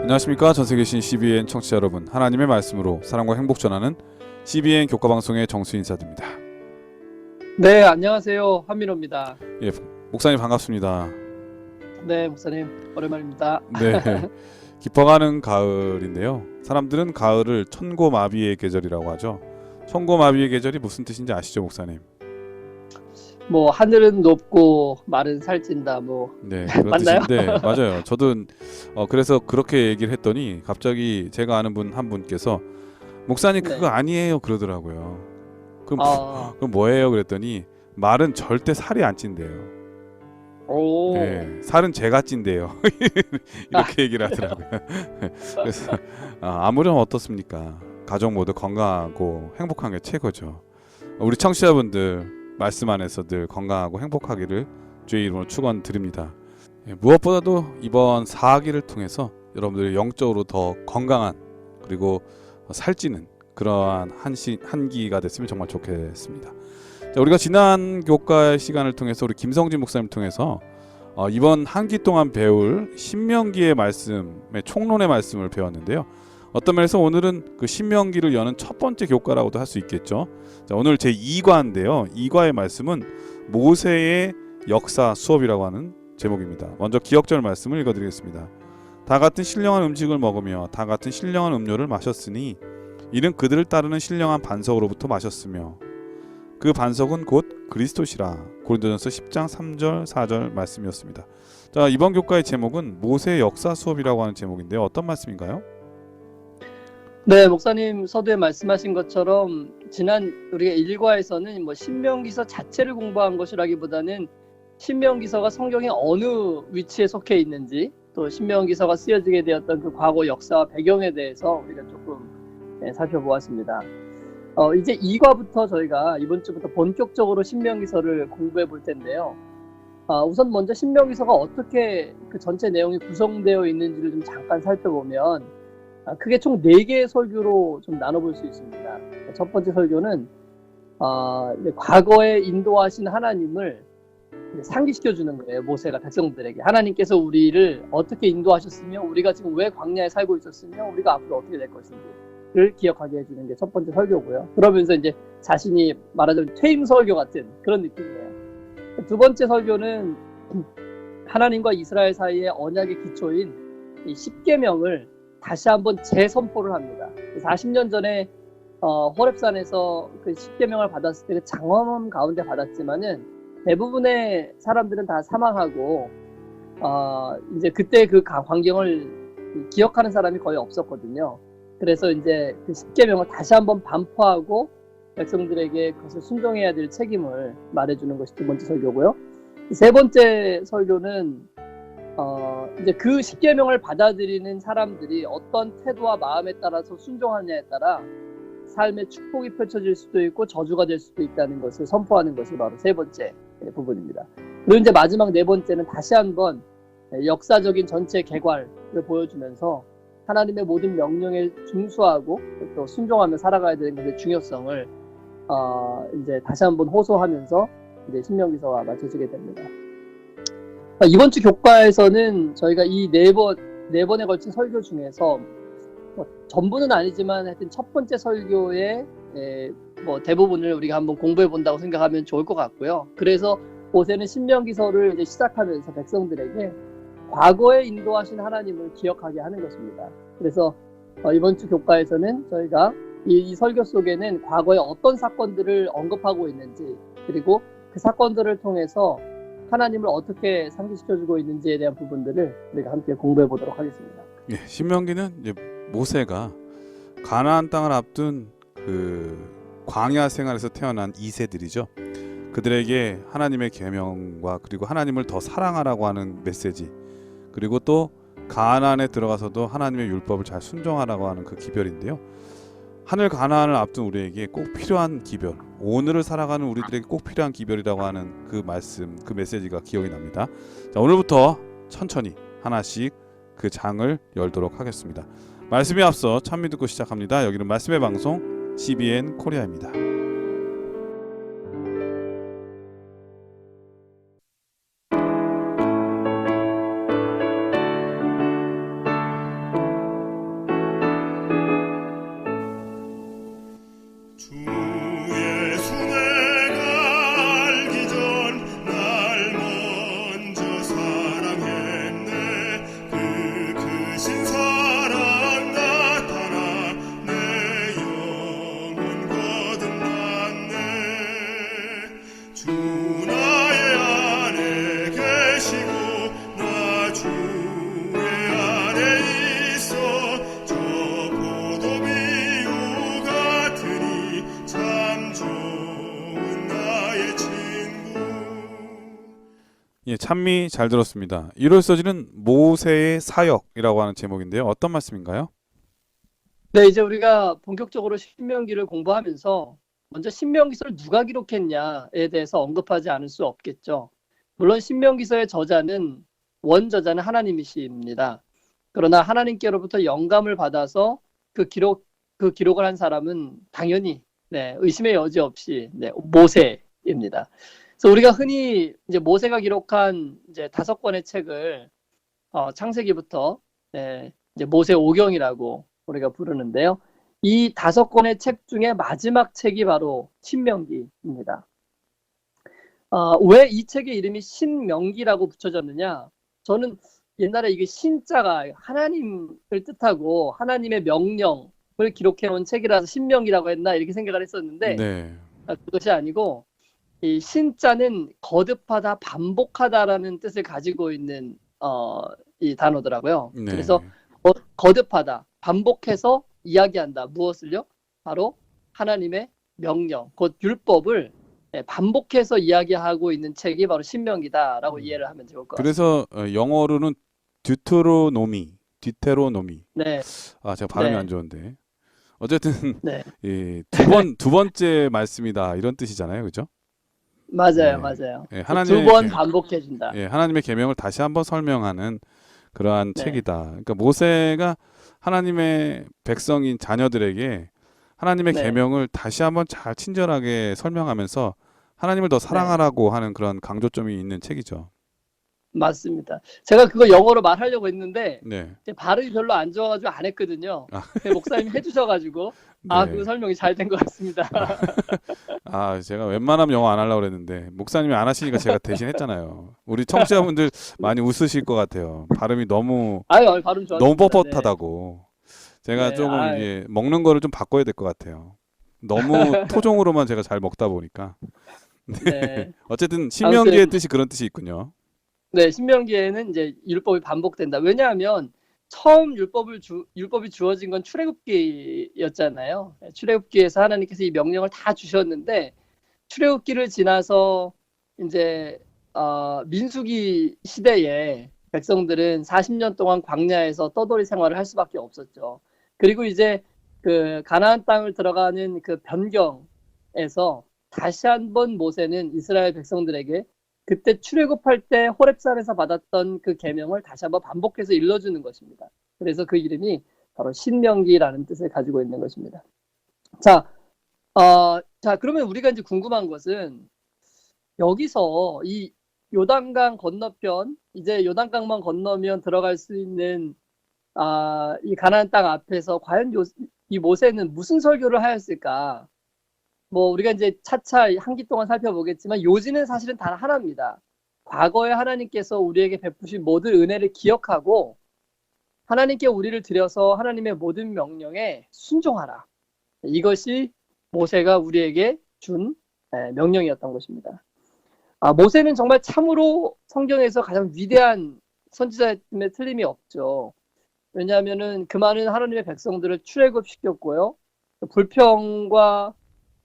안녕하십니까. 전세계 계신 CBN 청취자 여러분, 하나님의 말씀으로 사랑과 행복 전하는 CBN 교과방송의 정수 인사드립니다. 네, 안녕하세요. 한민호입니다. 예, 목사님 반갑습니다. 네, 목사님 오랜만입니다. 네, 깊어가는 가을인데요. 사람들은 가을을 천고마비의 계절이라고 하죠. 천고마비의 계절이 무슨 뜻인지 아시죠, 목사님? 뭐 하늘은 높고 말은 살찐다. 네, 그런 맞나요? 뜻인데 맞아요. 저도 그래서 그렇게 얘기를 했더니 갑자기 제가 아는 한 분께서 목사님 네. 그거 아니에요 그러더라고요. 그럼 아, 그럼 뭐예요? 그랬더니 말은 절대 살이 안 찐대요. 오, 예, 살은 제가 찐대요. 이렇게 얘기를 하더라고요. 그래서 아무렴 어떻습니까? 가족 모두 건강하고 행복한 게 최고죠. 우리 청취자분들 말씀 안에서 늘 건강하고 행복하기를 주의 이름으로 축원드립니다. 예, 무엇보다도 이번 사기를 통해서 여러분들이 영적으로 더 건강한 그리고 살찌는 그러한 한기가 됐으면 정말 좋겠습니다. 자, 우리가 지난 교과 시간을 통해서 우리 김성진 목사님을 통해서 이번 한기 동안 배울 신명기의 말씀의 총론의 말씀을 배웠는데요. 어떤 면에서 오늘은 그 신명기를 여는 첫 번째 교과라고도 할 수 있겠죠. 자, 오늘 제 2과인데요. 2과의 말씀은 모세의 역사 수업이라고 하는 제목입니다. 먼저 기억절 말씀을 읽어드리겠습니다. 다 같은 신령한 음식을 먹으며 다 같은 신령한 음료를 마셨으니 이는 그들을 따르는 신령한 반석으로부터 마셨으며 그 반석은 곧 그리스도시라. 고린도전서 10장 3절 4절 말씀이었습니다. 자, 이번 교과의 제목은 모세의 역사 수업이라고 하는 제목인데요. 어떤 말씀인가요? 네, 목사님 서두에 말씀하신 것처럼 지난 우리가 1과에서는 뭐 신명기서 자체를 공부한 것이라기보다는 신명기서가 성경의 어느 위치에 속해 있는지 또 신명기서가 쓰여지게 되었던 그 과거 역사와 배경에 대해서 우리가 조금 살펴보았습니다. 이제 2과부터 저희가 이번 주부터 본격적으로 신명기서를 공부해 볼 텐데요. 우선 먼저 신명기서가 어떻게 그 전체 내용이 구성되어 있는지를 좀 잠깐 살펴보면 크게 총 4개의 설교로 좀 나눠볼 수 있습니다. 첫 번째 설교는 과거에 인도하신 하나님을 상기시켜주는 거예요. 모세가 백성들에게. 하나님께서 우리를 어떻게 인도하셨으며 우리가 지금 왜 광야에 살고 있었으며 우리가 앞으로 어떻게 될 것인지를 기억하게 해주는 게 첫 번째 설교고요. 그러면서 이제 자신이 말하자면 퇴임 설교 같은 그런 느낌이에요. 두 번째 설교는 하나님과 이스라엘 사이의 언약의 기초인 이 십계명을 다시 한번 재선포를 합니다. 40년 전에 호렙산에서 그 십계명을 받았을 때 그 장엄한 가운데 받았지만은 대부분의 사람들은 다 사망하고 이제 그때 그 광경을 기억하는 사람이 거의 없었거든요. 그래서 이제 그 십계명을 다시 한번 반포하고 백성들에게 그것을 순종해야 될 책임을 말해주는 것이 두 번째 설교고요. 세 번째 설교는 이제 그 십계명을 받아들이는 사람들이 어떤 태도와 마음에 따라서 순종하느냐에 따라 삶의 축복이 펼쳐질 수도 있고 저주가 될 수도 있다는 것을 선포하는 것이 바로 세 번째 부분입니다. 그리고 이제 마지막 네 번째는 다시 한번 역사적인 전체 개괄을 보여주면서 하나님의 모든 명령에 준수하고 또 순종하며 살아가야 되는 것의 중요성을 이제 다시 한번 호소하면서 이제 신명기서가 마쳐지게 됩니다. 이번 주 교과에서는 저희가 이 네 번에 걸친 설교 중에서 전부는 아니지만 하여튼 첫 번째 설교의 대부분을 우리가 한번 공부해 본다고 생각하면 좋을 것 같고요. 그래서 모세는 신명기서를 이제 시작하면서 백성들에게 과거에 인도하신 하나님을 기억하게 하는 것입니다. 그래서 이번 주 교과에서는 저희가 이 설교 속에는 과거에 어떤 사건들을 언급하고 있는지 그리고 그 사건들을 통해서 하나님을 어떻게 상기시켜주고 있는지에 대한 부분들을 우리가 함께 공부해 보도록 하겠습니다. 예, 신명기는 이제 모세가 가나안 땅을 앞둔 그 광야 생활에서 태어난 2세들이죠. 그들에게 하나님의 계명과 그리고 하나님을 더 사랑하라고 하는 메시지, 그리고 또 가나안에 들어가서도 하나님의 율법을 잘 순종하라고 하는 그 기별인데요. 하늘 가나안을 앞둔 우리에게 꼭 필요한 기별, 오늘을 살아가는 우리들에게 꼭 필요한 기별이라고 하는 그 말씀, 그 메시지가 기억이 납니다. 자, 오늘부터 천천히 하나씩 그 장을 열도록 하겠습니다. 말씀에 앞서 찬미 듣고 시작합니다. 여기는 말씀의 방송 CBN 코리아입니다. 찬미 잘 들었습니다. 1월 서지는 모세의 사역이라고 하는 제목인데요. 어떤 말씀인가요? 네, 이제 우리가 본격적으로 신명기를 공부하면서 먼저 신명기서를 누가 기록했냐에 대해서 언급하지 않을 수 없겠죠. 물론 신명기서의 저자는 원저자는 하나님이십니다. 그러나 하나님께로부터 영감을 받아서 그 기록을 한 사람은 당연히 의심의 여지 없이 모세입니다. 그래서 우리가 흔히 이제 모세가 기록한 이제 5권의 책을 창세기부터 이제 모세 오경이라고 우리가 부르는데요. 이 5권의 책 중에 마지막 책이 바로 신명기입니다. 왜 이 책의 이름이 신명기라고 붙여졌느냐? 저는 옛날에 이게 신자가 하나님을 뜻하고 하나님의 명령을 기록해놓은 책이라서 신명기라고 했나 이렇게 생각을 했었는데 네. 그것이 아니고 이 신자는 거듭하다, 반복하다라는 뜻을 가지고 있는 이 단어더라고요. 네. 그래서 거듭하다, 반복해서 이야기한다. 무엇을요? 바로 하나님의 명령, 곧 율법을 반복해서 이야기하고 있는 책이 바로 신명기다라고 이해를 하면 좋을 것 같습니다. 그래서 영어로는 듀테로노미. 네, 제가 발음이 네. 안 좋은데. 어쨌든 네, 두 번째 말씀이다 이런 뜻이잖아요, 그죠? 맞아요, 네. 맞아요. 예, 두 번 반복해준다. 하나님의 계명을 다시 한번 설명하는 그러한 네. 책이다. 그러니까 모세가 하나님의 백성인 자녀들에게 하나님의 네. 계명을 다시 한번 잘 친절하게 설명하면서 하나님을 더 사랑하라고 하는 그런 강조점이 있는 책이죠. 맞습니다. 제가 그거 영어로 말하려고 했는데 네. 제 발음이 별로 안 좋아가지고 안 했거든요. 목사님이 해주셔가지고 네. 그 설명이 잘 된 것 같습니다. 제가 웬만하면 영어 안 하려고 그랬는데 목사님이 안 하시니까 제가 대신 했잖아요. 우리 청취자분들 많이 웃으실 것 같아요. 발음이 너무 발음 좋았습니다. 너무 뻣뻣하다고. 제가 네, 조금 이제 먹는 거를 좀 바꿔야 될 것 같아요. 너무 토종으로만 제가 잘 먹다 보니까. 네. 어쨌든 신명기의 아무튼 뜻이 그런 뜻이 있군요. 네, 신명기에는 이제 율법이 반복된다. 왜냐하면 처음 율법이 주어진 건 출애굽기였잖아요. 출애굽기에서 하나님께서 이 명령을 다 주셨는데 출애굽기를 지나서 이제 민수기 시대에 백성들은 40년 동안 광야에서 떠돌이 생활을 할 수밖에 없었죠. 그리고 이제 그 가나안 땅을 들어가는 그 변경에서 다시 한번 모세는 이스라엘 백성들에게 그때 출애굽할 때 호렙산에서 받았던 그 계명을 다시 한번 반복해서 일러주는 것입니다. 그래서 그 이름이 바로 신명기라는 뜻을 가지고 있는 것입니다. 자, 그러면 우리가 이제 궁금한 것은 여기서 이 요단강 건너편, 이제 요단강만 건너면 들어갈 수 있는 이 가나안 땅 앞에서 과연 이 모세는 무슨 설교를 하였을까? 뭐 우리가 이제 차차 한 기 동안 살펴보겠지만 요지는 사실은 단 하나입니다. 과거에 하나님께서 우리에게 베푸신 모든 은혜를 기억하고 하나님께 우리를 드려서 하나님의 모든 명령에 순종하라. 이것이 모세가 우리에게 준 명령이었던 것입니다. 모세는 정말 참으로 성경에서 가장 위대한 선지자임에 틀림이 없죠. 왜냐하면은 그 많은 하나님의 백성들을 출애굽시켰고요. 불평과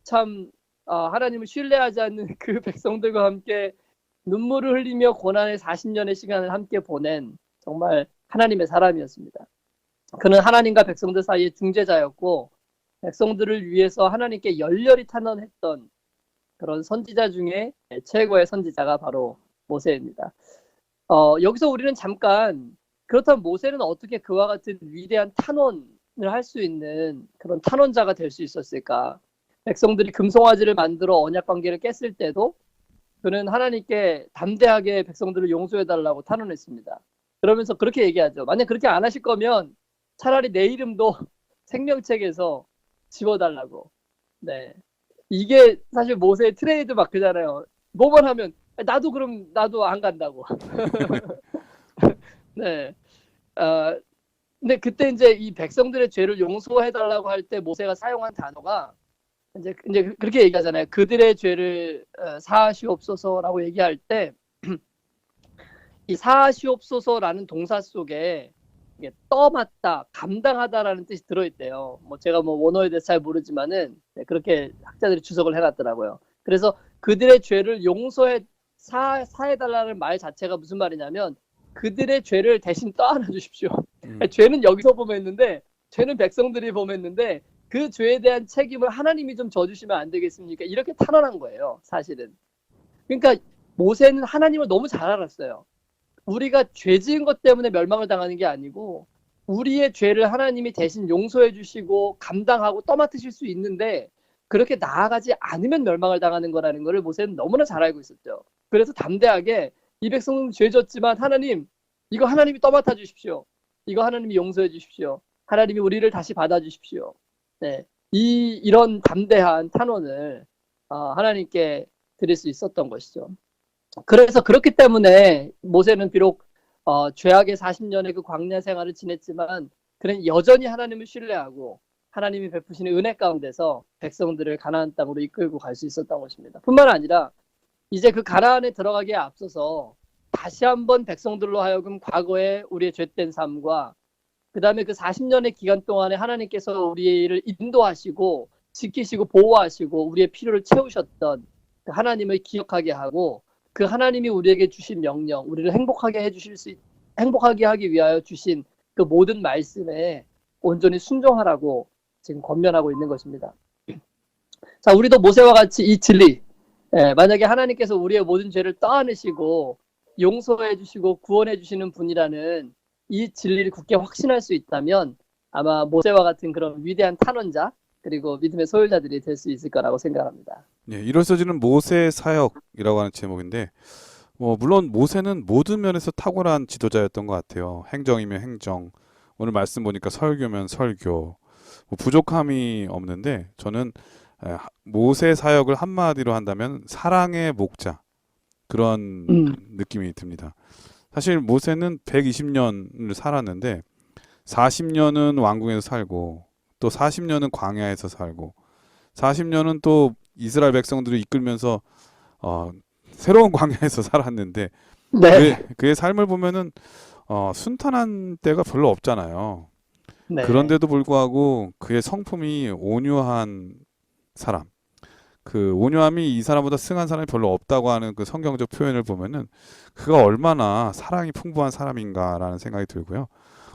참 하나님을 신뢰하지 않는 그 백성들과 함께 눈물을 흘리며 고난의 40년의 시간을 함께 보낸 정말 하나님의 사람이었습니다. 그는 하나님과 백성들 사이의 중재자였고 백성들을 위해서 하나님께 열렬히 탄원했던 그런 선지자 중에 최고의 선지자가 바로 모세입니다. 여기서 우리는 잠깐 그렇다면 모세는 어떻게 그와 같은 위대한 탄원을 할 수 있는 그런 탄원자가 될 수 있었을까? 백성들이 금송아지를 만들어 언약관계를 깼을 때도 그는 하나님께 담대하게 백성들을 용서해달라고 탄원했습니다. 그러면서 그렇게 얘기하죠. 만약 그렇게 안 하실 거면 차라리 내 이름도 생명책에서 지워달라고. 네, 이게 사실 모세의 트레이드 마크잖아요. 뭐만 하면 나도 안 간다고. 네. 근데 그때 이제 이 백성들의 죄를 용서해달라고 할 때 모세가 사용한 단어가 이제 그렇게 얘기하잖아요. 그들의 죄를 사하시옵소서라고 얘기할 때 이 사하시옵소서라는 동사 속에 이게 떠맡다, 감당하다라는 뜻이 들어있대요. 제가 원어에 대해서 잘 모르지만은 그렇게 학자들이 주석을 해놨더라고요. 그래서 그들의 죄를 용서해 사해달라는 말 자체가 무슨 말이냐면 그들의 죄를 대신 떠안아 주십시오. 음, 죄는 여기서 범했는데, 죄는 백성들이 범했는데 그 죄에 대한 책임을 하나님이 좀 져주시면 안 되겠습니까? 이렇게 탄원한 거예요, 사실은. 그러니까 모세는 하나님을 너무 잘 알았어요. 우리가 죄 지은 것 때문에 멸망을 당하는 게 아니고 우리의 죄를 하나님이 대신 용서해 주시고 감당하고 떠맡으실 수 있는데 그렇게 나아가지 않으면 멸망을 당하는 거라는 것을 모세는 너무나 잘 알고 있었죠. 그래서 담대하게 이 백성은 죄 졌지만 하나님, 이거 하나님이 떠맡아 주십시오. 이거 하나님이 용서해 주십시오. 하나님이 우리를 다시 받아 주십시오. 네. 이런 담대한 탄원을 하나님께 드릴 수 있었던 것이죠. 그래서 그렇기 때문에 모세는 비록 죄악의 40년의 그 광야 생활을 지냈지만 그는 여전히 하나님을 신뢰하고 하나님이 베푸시는 은혜 가운데서 백성들을 가나안 땅으로 이끌고 갈 수 있었던 것입니다. 뿐만 아니라 이제 그 가나안에 들어가기에 앞서서 다시 한번 백성들로 하여금 과거의 우리의 죄된 삶과 그 다음에 그 40년의 기간 동안에 하나님께서 우리를 인도하시고 지키시고 보호하시고 우리의 필요를 채우셨던 그 하나님을 기억하게 하고 그 하나님이 우리에게 주신 명령, 우리를 행복하게 하기 위하여 주신 그 모든 말씀에 온전히 순종하라고 지금 권면하고 있는 것입니다. 자, 우리도 모세와 같이 이 진리, 만약에 하나님께서 우리의 모든 죄를 떠안으시고 용서해 주시고 구원해 주시는 분이라는 이 진리를 굳게 확신할 수 있다면 아마 모세와 같은 그런 위대한 탄원자 그리고 믿음의 소유자들이 될 수 있을 거라고 생각합니다. 예, 일어서지는 모세 사역이라고 하는 제목인데, 물론 모세는 모든 면에서 탁월한 지도자였던 것 같아요. 행정이면 행정, 오늘 말씀 보니까 설교면 설교, 부족함이 없는데 저는 모세 사역을 한마디로 한다면 사랑의 목자, 그런 느낌이 듭니다. 사실 모세는 120년을 살았는데 40년은 왕궁에서 살고 또 40년은 광야에서 살고 40년은 또 이스라엘 백성들을 이끌면서 새로운 광야에서 살았는데 네. 그의 삶을 보면은 순탄한 때가 별로 없잖아요. 네. 그런데도 불구하고 그의 성품이 온유한 사람, 그 온유함이 이 사람보다 승한 사람이 별로 없다고 하는 그 성경적 표현을 보면은 그가 얼마나 사랑이 풍부한 사람인가라는 생각이 들고요.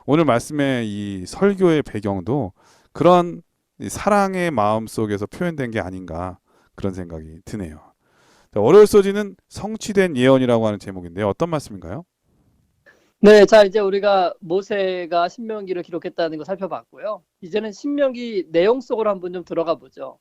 오늘 말씀의 이 설교의 배경도 그런 이 사랑의 마음 속에서 표현된 게 아닌가 그런 생각이 드네요. 어려울서지는 성취된 예언이라고 하는 제목인데 어떤 말씀인가요? 네, 자 이제 우리가 모세가 신명기를 기록했다는 거 살펴봤고요. 이제는 신명기 내용 속으로 한번 좀 들어가 보죠.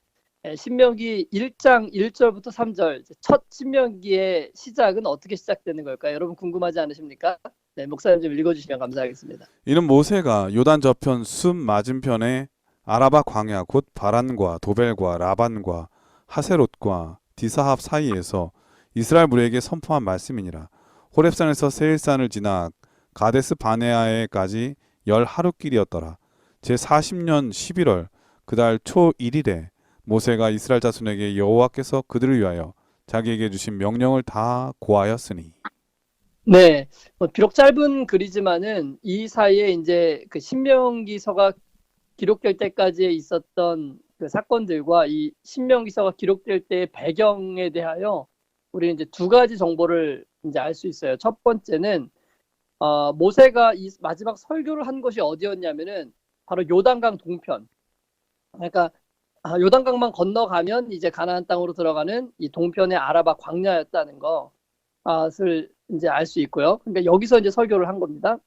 신명기 1장 1절부터 3절 첫 신명기의 시작은 어떻게 시작되는 걸까요? 여러분 궁금하지 않으십니까? 네, 목사님 좀 읽어주시면 감사하겠습니다. 이는 모세가 요단 저편 숲 맞은편에 아라바 광야 곧 바란과 도벨과 라반과 하세롯과 디사합 사이에서 이스라엘 무리에게 선포한 말씀이니라. 호렙산에서 세일산을 지나 가데스 바네아에까지 10하루길이었더라. 제 40년 11월 그달 초 1일에 모세가 이스라엘 자손에게 여호와께서 그들을 위하여 자기에게 주신 명령을 다 고하였으니. 네, 비록 짧은 글이지만은 이 사이에 이제 그 신명기서가 기록될 때까지 있었던 그 사건들과 이 신명기서가 기록될 때의 배경에 대하여 우리는 이제 두 가지 정보를 이제 알 수 있어요. 첫 번째는 모세가 이 마지막 설교를 한 것이 어디였냐면은 바로 요단강 동편. 그러니까 요단강만 건너가면 이제 가나안 땅으로 들어가는 이 동편의 아라바 광야였다는 것을 이제 알 수 있고요. 그러니까 여기서 이제 설교를 한 겁니다.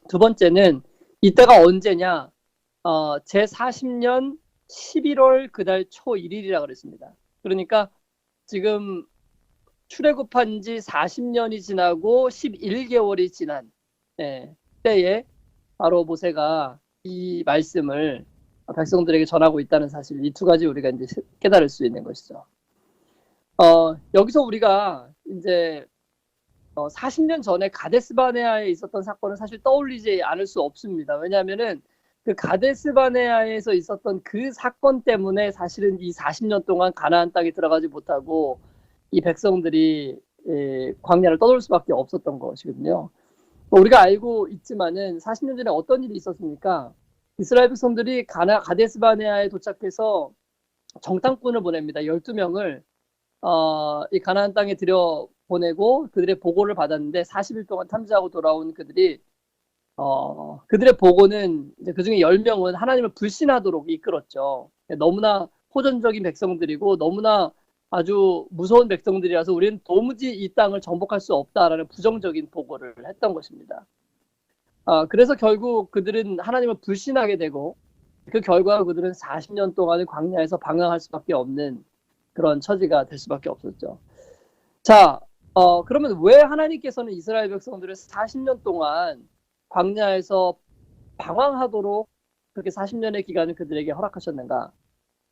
두 번째는 이때가 언제냐? 제 40년 11월 그달 초 1일이라 그랬습니다. 그러니까 지금 출애굽한 지 40년이 지나고 11개월이 지난 때에 바로 모세가 이 말씀을 백성들에게 전하고 있다는 사실, 이 두 가지 우리가 이제 깨달을 수 있는 것이죠. 여기서 우리가 이제 40년 전에 가데스 바네아에 있었던 사건은 사실 떠올리지 않을 수 없습니다. 왜냐하면은 그 가데스 바네아에서 있었던 그 사건 때문에 사실은 이 40년 동안 가나안 땅에 들어가지 못하고 이 백성들이 광야를 떠돌 수밖에 없었던 것이거든요. 우리가 알고 있지만은 40년 전에 어떤 일이 있었습니까? 이스라엘 백성들이 가데스 바네아에 도착해서 정탐꾼을 보냅니다. 12명을 이 가나안 땅에 들여보내고 그들의 보고를 받았는데 40일 동안 탐지하고 돌아온 그들이 그들의 보고는 이제 그중에 10명은 하나님을 불신하도록 이끌었죠. 너무나 호전적인 백성들이고 너무나 아주 무서운 백성들이라서 우리는 도무지 이 땅을 정복할 수 없다라는 부정적인 보고를 했던 것입니다. 그래서 결국 그들은 하나님을 불신하게 되고 그 결과 그들은 40년 동안은 광야에서 방황할 수밖에 없는 그런 처지가 될 수밖에 없었죠. 자, 그러면 왜 하나님께서는 이스라엘 백성들을 40년 동안 광야에서 방황하도록 그렇게 40년의 기간을 그들에게 허락하셨는가?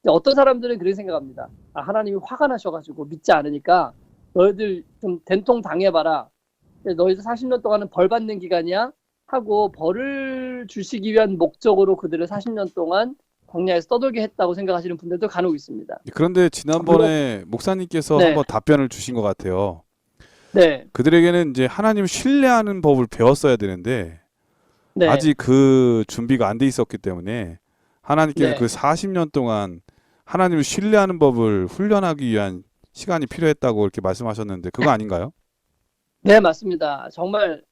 어떤 사람들은 그렇게 생각합니다. 하나님이 화가 나셔가지고 믿지 않으니까 너희들 좀 된통 당해봐라. 너희들 40년 동안은 벌 받는 기간이야? 하고 벌을 주시기 위한 목적으로 그들을 40년 동안 광야에서 떠돌게 했다고 생각하시는 분들도 간혹 있습니다. 그런데 지난번에 목사님께서 네. 한번 답변을 주신 것 같아요. 네. 그들에게는 이제 하나님을 신뢰하는 법을 배웠어야 되는데 네. 아직 그 준비가 안 돼 있었기 때문에 하나님께서 네. 그 40년 동안 하나님을 신뢰하는 법을 훈련하기 위한 시간이 필요했다고 이렇게 말씀하셨는데 그거 아닌가요? 네, 맞습니다. 정말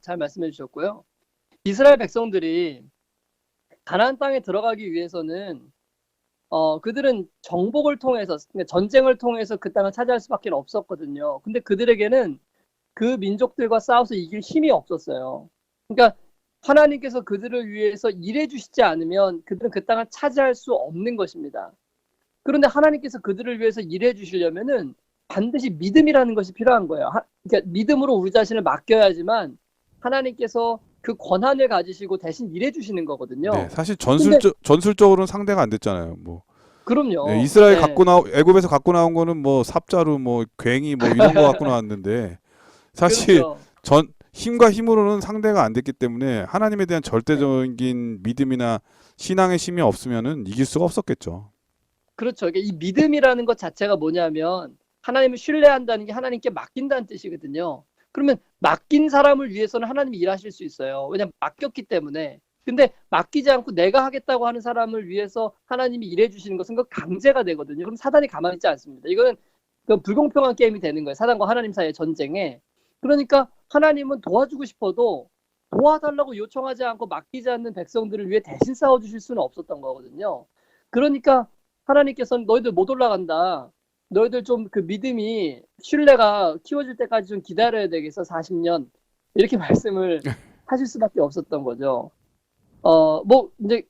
잘 말씀해 주셨고요. 이스라엘 백성들이 가나안 땅에 들어가기 위해서는 그들은 정복을 통해서, 그러니까 전쟁을 통해서 그 땅을 차지할 수밖에 없었거든요. 근데 그들에게는 그 민족들과 싸워서 이길 힘이 없었어요. 그러니까 하나님께서 그들을 위해서 일해 주시지 않으면 그들은 그 땅을 차지할 수 없는 것입니다. 그런데 하나님께서 그들을 위해서 일해 주시려면은 반드시 믿음이라는 것이 필요한 거예요. 그러니까 믿음으로 우리 자신을 맡겨야지만 하나님께서 그 권한을 가지시고 대신 일해 주시는 거거든요. 네, 사실 근데 전술적으로는 상대가 안 됐잖아요. 뭐 그럼요. 네, 이스라엘 네. 애굽에서 갖고 나온 거는 뭐 삽자루, 뭐 괭이, 뭐 이런 거 갖고 나왔는데 사실 그렇죠. 힘과 힘으로는 상대가 안 됐기 때문에 하나님에 대한 절대적인 믿음이나 신앙의 힘이 없으면은 이길 수가 없었겠죠. 그렇죠. 그러니까 이 믿음이라는 것 자체가 뭐냐면 하나님을 신뢰한다는 게 하나님께 맡긴다는 뜻이거든요. 그러면 맡긴 사람을 위해서는 하나님이 일하실 수 있어요. 왜냐하면 맡겼기 때문에. 근데 맡기지 않고 내가 하겠다고 하는 사람을 위해서 하나님이 일해 주시는 것은 그 강제가 되거든요. 그럼 사단이 가만히 있지 않습니다. 이거는 그 불공평한 게임이 되는 거예요. 사단과 하나님 사이의 전쟁에. 그러니까 하나님은 도와주고 싶어도 도와달라고 요청하지 않고 맡기지 않는 백성들을 위해 대신 싸워주실 수는 없었던 거거든요. 그러니까 하나님께서는 너희들 못 올라간다. 너희들 좀 그 믿음이 신뢰가 키워질 때까지 좀 기다려야 되겠어. 40년. 이렇게 말씀을 하실 수밖에 없었던 거죠. 뭐 이제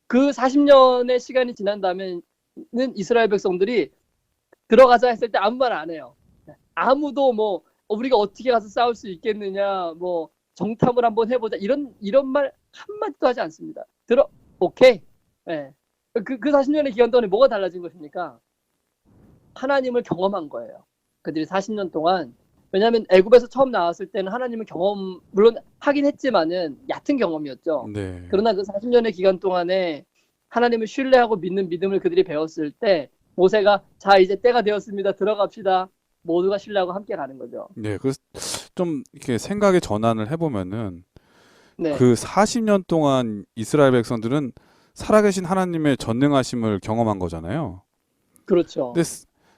그 40년의 시간이 지난 다음에는 이스라엘 백성들이 들어가자 했을 때 아무 말 안 해요. 아무도 뭐 우리가 어떻게 가서 싸울 수 있겠느냐, 뭐 정탐을 한번 해보자 이런 말 한마디도 하지 않습니다. 오케이. 네. 그 40년의 기간 동안에 뭐가 달라진 것입니까? 하나님을 경험한 거예요. 그들이 40년 동안. 왜냐하면 애굽에서 처음 나왔을 때는 하나님을 물론 하긴 했지만은 얕은 경험이었죠. 네. 그러나 그 40년의 기간 동안에 하나님을 신뢰하고 믿는 믿음을 그들이 배웠을 때 모세가 자 이제 때가 되었습니다. 들어갑시다. 모두가 신뢰하고 함께 가는 거죠. 네, 그래서 좀 이렇게 생각의 전환을 해보면은 네. 그 40년 동안 이스라엘 백성들은 살아계신 하나님의 전능하심을 경험한 거잖아요. 그렇죠. 근데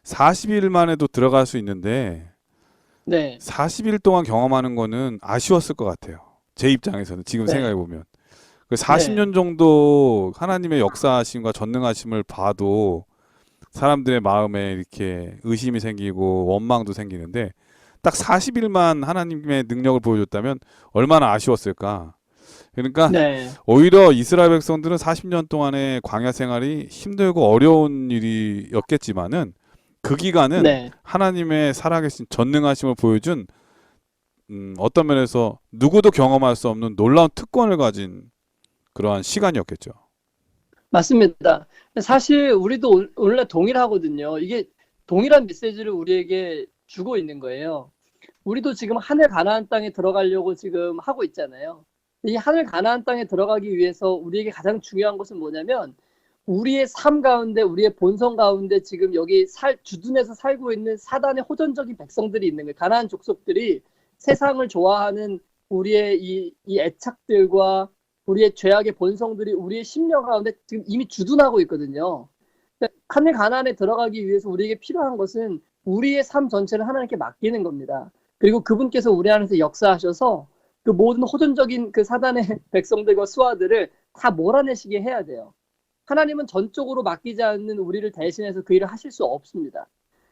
40일 만에도 들어갈 수 있는데 네. 40일 동안 경험하는 거는 아쉬웠을 것 같아요. 제 입장에서는 지금 네. 생각해 보면 그 40년 정도 하나님의 역사하심과 전능하심을 봐도 사람들의 마음에 이렇게 의심이 생기고 원망도 생기는데 딱 40일만 하나님의 능력을 보여줬다면 얼마나 아쉬웠을까. 그러니까 네. 오히려 이스라엘 백성들은 40년 동안의 광야 생활이 힘들고 어려운 일이었겠지만은 그 기간은 네. 하나님의 살아계신 전능하심을 보여준 어떤 면에서 누구도 경험할 수 없는 놀라운 특권을 가진 그러한 시간이었겠죠. 맞습니다. 사실 우리도 오늘날 동일하거든요. 이게 동일한 메시지를 우리에게 주고 있는 거예요. 우리도 지금 하늘 가나안 땅에 들어가려고 지금 하고 있잖아요. 이 하늘 가나안 땅에 들어가기 위해서 우리에게 가장 중요한 것은 뭐냐면 우리의 삶 가운데 우리의 본성 가운데 지금 여기 주둔해서 살고 있는 사단의 호전적인 백성들이 있는 거예요. 가나안 족속들이 세상을 좋아하는 우리의 이 애착들과 우리의 죄악의 본성들이 우리의 심령 가운데 지금 이미 주둔하고 있거든요. 하늘 가나안에 들어가기 위해서 우리에게 필요한 것은 우리의 삶 전체를 하나님께 맡기는 겁니다. 그리고 그분께서 우리 안에서 역사하셔서 그 모든 호전적인 그 사단의 백성들과 수하들을 다 몰아내시게 해야 돼요. 하나님은 전적으로 맡기지 않는 우리를 대신해서 그 일을 하실 수 없습니다.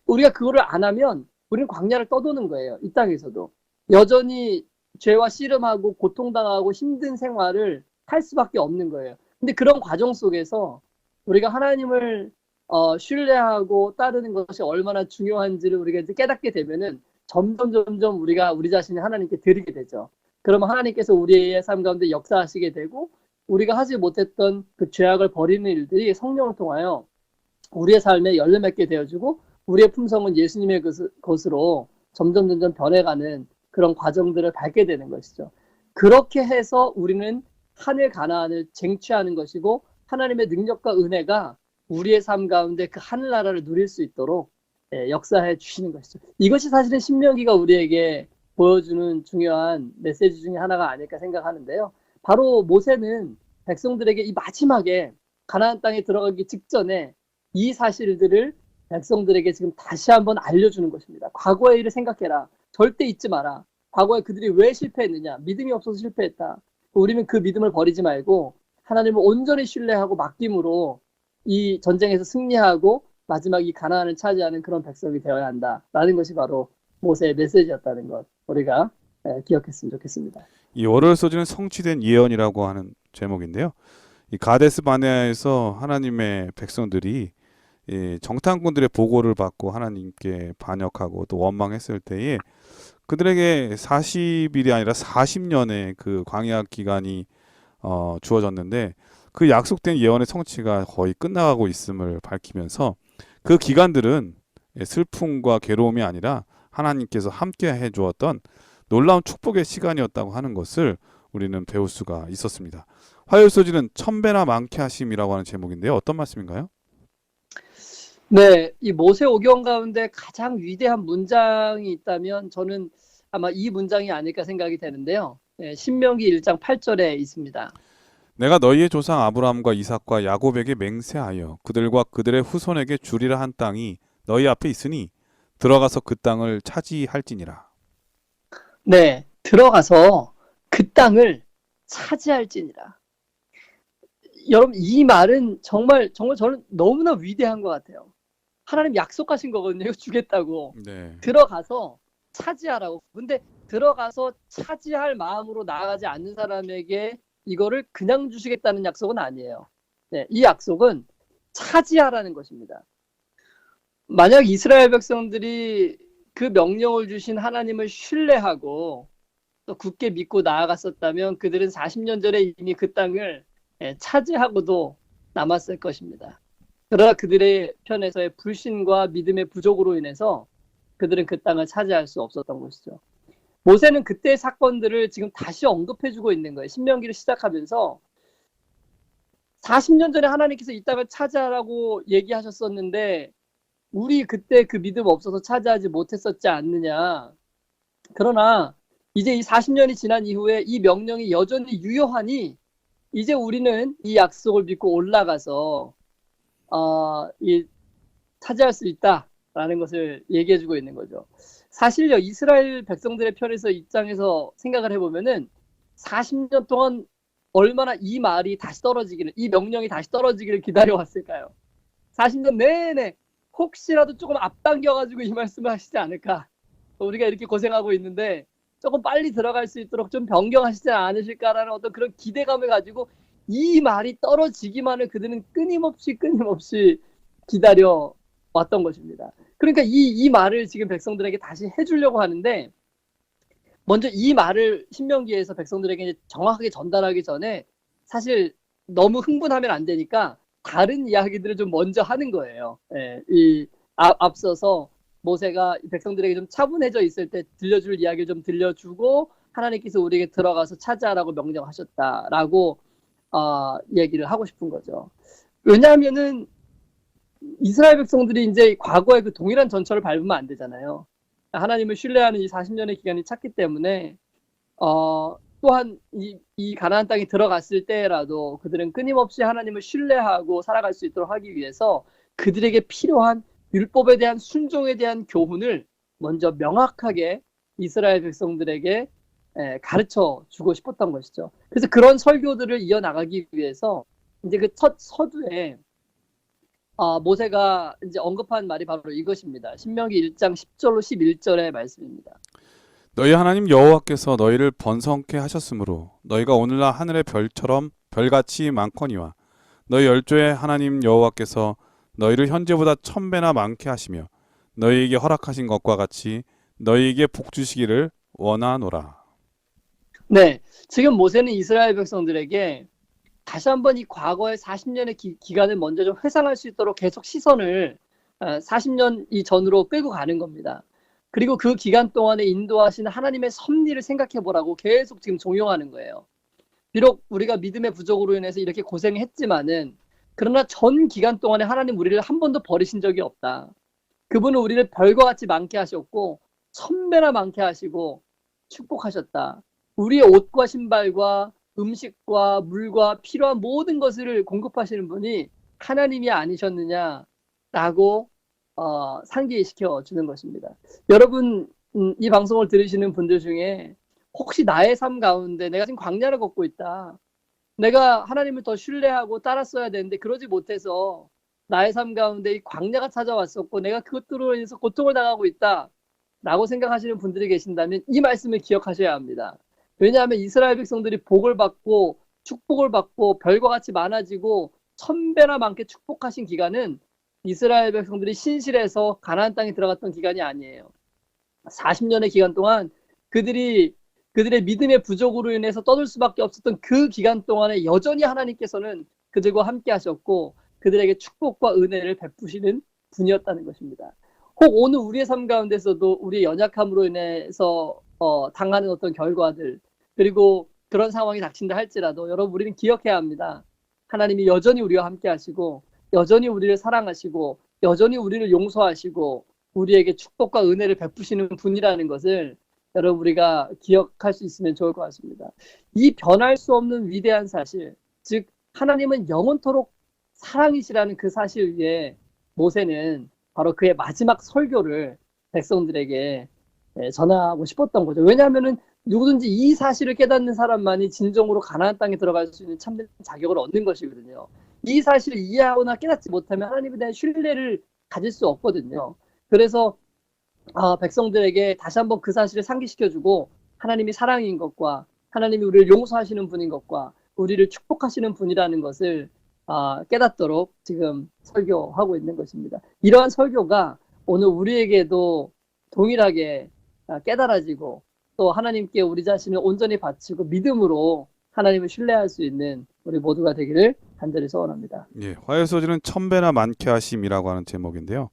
우리가 그거를 안 하면 우리는 광야를 떠도는 거예요. 이 땅에서도. 여전히 죄와 씨름하고 고통당하고 힘든 생활을 할 수밖에 없는 거예요. 근데 그런 과정 속에서 우리가 하나님을 신뢰하고 따르는 것이 얼마나 중요한지를 우리가 이제 깨닫게 되면은 점점 우리가 우리 자신을 하나님께 드리게 되죠. 그러면 하나님께서 우리의 삶 가운데 역사하시게 되고 우리가 하지 못했던 그 죄악을 버리는 일들이 성령을 통하여 우리의 삶에 열매 맺게 되어주고 우리의 품성은 예수님의 것으로 점점 변해가는 그런 과정들을 밟게 되는 것이죠. 그렇게 해서 우리는 하늘 가나안을 쟁취하는 것이고 하나님의 능력과 은혜가 우리의 삶 가운데 그 하늘나라를 누릴 수 있도록 역사해 주시는 것이죠. 이것이 사실은 신명기가 우리에게 보여주는 중요한 메시지 중에 하나가 아닐까 생각하는데요. 바로 모세는 백성들에게 이 마지막에 가나안 땅에 들어가기 직전에 이 사실들을 백성들에게 지금 다시 한번 알려주는 것입니다. 과거의 일을 생각해라. 절대 잊지 마라. 과거에 그들이 왜 실패했느냐. 믿음이 없어서 실패했다. 우리는 그 믿음을 버리지 말고 하나님을 온전히 신뢰하고 맡김으로 이 전쟁에서 승리하고 마지막 이 가나안을 차지하는 그런 백성이 되어야 한다라는 것이 바로 모세의 메시지였다는 것 우리가 기억했으면 좋겠습니다. 이 월요일 소지는 성취된 예언이라고 하는 제목인데요. 이 가데스 바네아에서 하나님의 백성들이 이 정탐꾼들의 보고를 받고 하나님께 반역하고 또 원망했을 때에 그들에게 40일이 아니라 40년의 그 광야 기간이 주어졌는데 그 약속된 예언의 성취가 거의 끝나가고 있음을 밝히면서 그 기간들은 슬픔과 괴로움이 아니라 하나님께서 함께 해주었던 놀라운 축복의 시간이었다고 하는 것을 우리는 배울 수가 있었습니다. 화요일 소지는 천배나 많게 하심이라고 하는 제목인데요. 어떤 말씀인가요? 네, 이 모세오경 가운데 가장 위대한 문장이 있다면 저는 아마 이 문장이 아닐까 생각이 되는데요. 신명기 1장 8절에 있습니다. 내가 너희의 조상 아브라함과 이삭과 야곱에게 맹세하여 그들과 그들의 후손에게 주리라 한 땅이 너희 앞에 있으니 들어가서 그 땅을 차지할지니라. 네, 들어가서 그 땅을 차지할지니라. 여러분, 이 말은 정말 저는 너무나 위대한 것 같아요. 하나님 약속하신 거거든요. 주겠다고. 네. 들어가서 차지하라고. 근데 들어가서 차지할 마음으로 나아가지 않는 사람에게 이거를 그냥 주시겠다는 약속은 아니에요. 네, 이 약속은 차지하라는 것입니다. 만약 이스라엘 백성들이 그 명령을 주신 하나님을 신뢰하고 또 굳게 믿고 나아갔었다면 그들은 40년 전에 이미 그 땅을 차지하고도 남았을 것입니다. 그러나 그들의 편에서의 불신과 믿음의 부족으로 인해서 그들은 그 땅을 차지할 수 없었던 것이죠. 모세는 그때의 사건들을 지금 다시 언급해주고 있는 거예요. 신명기를 시작하면서 40년 전에 하나님께서 이 땅을 차지하라고 얘기하셨었는데 우리 그때 그 믿음 없어서 차지하지 못했었지 않느냐. 그러나 이제 이 40년이 지난 이후에 이 명령이 여전히 유효하니 이제 우리는 이 약속을 믿고 올라가서 차지할 수 있다라는 것을 얘기해주고 있는 거죠. 사실요, 이스라엘 백성들의 편에서 입장에서 생각을 해보면은 40년 동안 얼마나 이 말이 다시 떨어지기를, 이 명령이 다시 떨어지기를 기다려왔을까요? 40년 내내 혹시라도 조금 앞당겨가지고 이 말씀을 하시지 않을까. 우리가 이렇게 고생하고 있는데 조금 빨리 들어갈 수 있도록 좀 변경하시지 않으실까라는 어떤 그런 기대감을 가지고 이 말이 떨어지기만을 그들은 끊임없이 기다려 왔던 것입니다. 그러니까 이 말을 지금 백성들에게 다시 해주려고 하는데 먼저 이 말을 신명기에서 백성들에게 정확하게 전달하기 전에 사실 너무 흥분하면 안 되니까 다른 이야기들을 좀 먼저 하는 거예요. 앞서서 모세가 백성들에게 좀 차분해져 있을 때 들려줄 이야기를 좀 들려주고 하나님께서 우리에게 들어가서 차지하라고 명령하셨다라고 얘기를 하고 싶은 거죠. 왜냐하면은 이스라엘 백성들이 이제 과거의 그 동일한 전철을 밟으면 안 되잖아요. 하나님을 신뢰하는 이 40년의 기간이 찼기 때문에 또한 이 가나안 땅에 들어갔을 때라도 그들은 끊임없이 하나님을 신뢰하고 살아갈 수 있도록 하기 위해서 그들에게 필요한 율법에 대한 순종에 대한 교훈을 먼저 명확하게 이스라엘 백성들에게 가르쳐 주고 싶었던 것이죠. 그래서 그런 설교들을 이어나가기 위해서 이제 그 첫 서두에 모세가 이제 언급한 말이 바로 이것입니다. 신명기 1장 10절로 11절의 말씀입니다. 너희 하나님 여호와께서 너희를 번성케 하셨으므로 너희가 오늘날 하늘의 별처럼 별같이 많거니와 너희 열조의 하나님 여호와께서 너희를 현재보다 1000배나 많게 하시며 너희에게 허락하신 것과 같이 너희에게 복 주시기를 원하노라. 네, 지금 모세는 이스라엘 백성들에게 다시 한번 이 과거의 40년의 기간을 먼저 좀 회상할 수 있도록 계속 시선을 40년 이전으로 끌고 가는 겁니다. 그리고 그 기간 동안에 인도하시는 하나님의 섭리를 생각해 보라고 계속 지금 종용하는 거예요. 비록 우리가 믿음의 부족으로 인해서 이렇게 고생했지만은 그러나 전 기간 동안에 하나님 우리를 한 번도 버리신 적이 없다. 그분은 우리를 별과 같이 많게 하셨고 1000배나 많게 하시고 축복하셨다. 우리의 옷과 신발과 음식과 물과 필요한 모든 것을 공급하시는 분이 하나님이 아니셨느냐라고 상기시켜 주는 것입니다. 여러분, 이 방송을 들으시는 분들 중에 혹시 나의 삶 가운데 내가 지금 광야를 걷고 있다. 내가 하나님을 더 신뢰하고 따랐어야 되는데 그러지 못해서 나의 삶 가운데 이 광야가 찾아왔었고 내가 그것들로 인해서 고통을 당하고 있다. 라고 생각하시는 분들이 계신다면 이 말씀을 기억하셔야 합니다. 왜냐하면 이스라엘 백성들이 복을 받고 축복을 받고 별과 같이 많아지고 1000배나 많게 축복하신 기간은 이스라엘 백성들이 신실해서 가나안 땅에 들어갔던 기간이 아니에요. 40년의 기간 동안 그들의 믿음의 부족으로 인해서 떠들 수밖에 없었던 그 기간 동안에 여전히 하나님께서는 그들과 함께 하셨고 그들에게 축복과 은혜를 베푸시는 분이었다는 것입니다. 혹 오늘 우리의 삶 가운데서도 우리의 연약함으로 인해서 당하는 어떤 결과들 그리고 그런 상황이 닥친다 할지라도 여러분 우리는 기억해야 합니다. 하나님이 여전히 우리와 함께 하시고 여전히 우리를 사랑하시고 여전히 우리를 용서하시고 우리에게 축복과 은혜를 베푸시는 분이라는 것을 여러분 우리가 기억할 수 있으면 좋을 것 같습니다. 이 변할 수 없는 위대한 사실, 즉 하나님은 영원토록 사랑이시라는 그 사실 위에 모세는 바로 그의 마지막 설교를 백성들에게 전하고 싶었던 거죠. 왜냐하면은 누구든지 이 사실을 깨닫는 사람만이 진정으로 가나안 땅에 들어갈 수 있는 참된 자격을 얻는 것이거든요. 이 사실을 이해하거나 깨닫지 못하면 하나님에 대한 신뢰를 가질 수 없거든요. 그래서 백성들에게 다시 한번 그 사실을 상기시켜주고 하나님이 사랑인 것과 하나님이 우리를 용서하시는 분인 것과 우리를 축복하시는 분이라는 것을 깨닫도록 지금 설교하고 있는 것입니다. 이러한 설교가 오늘 우리에게도 동일하게 깨달아지고 또 하나님께 우리 자신을 온전히 바치고 믿음으로 하나님을 신뢰할 수 있는 우리 모두가 되기를 간절히 소원합니다. 예, 화요일 소지는 1000배나 많게 하심이라고 하는 제목인데요.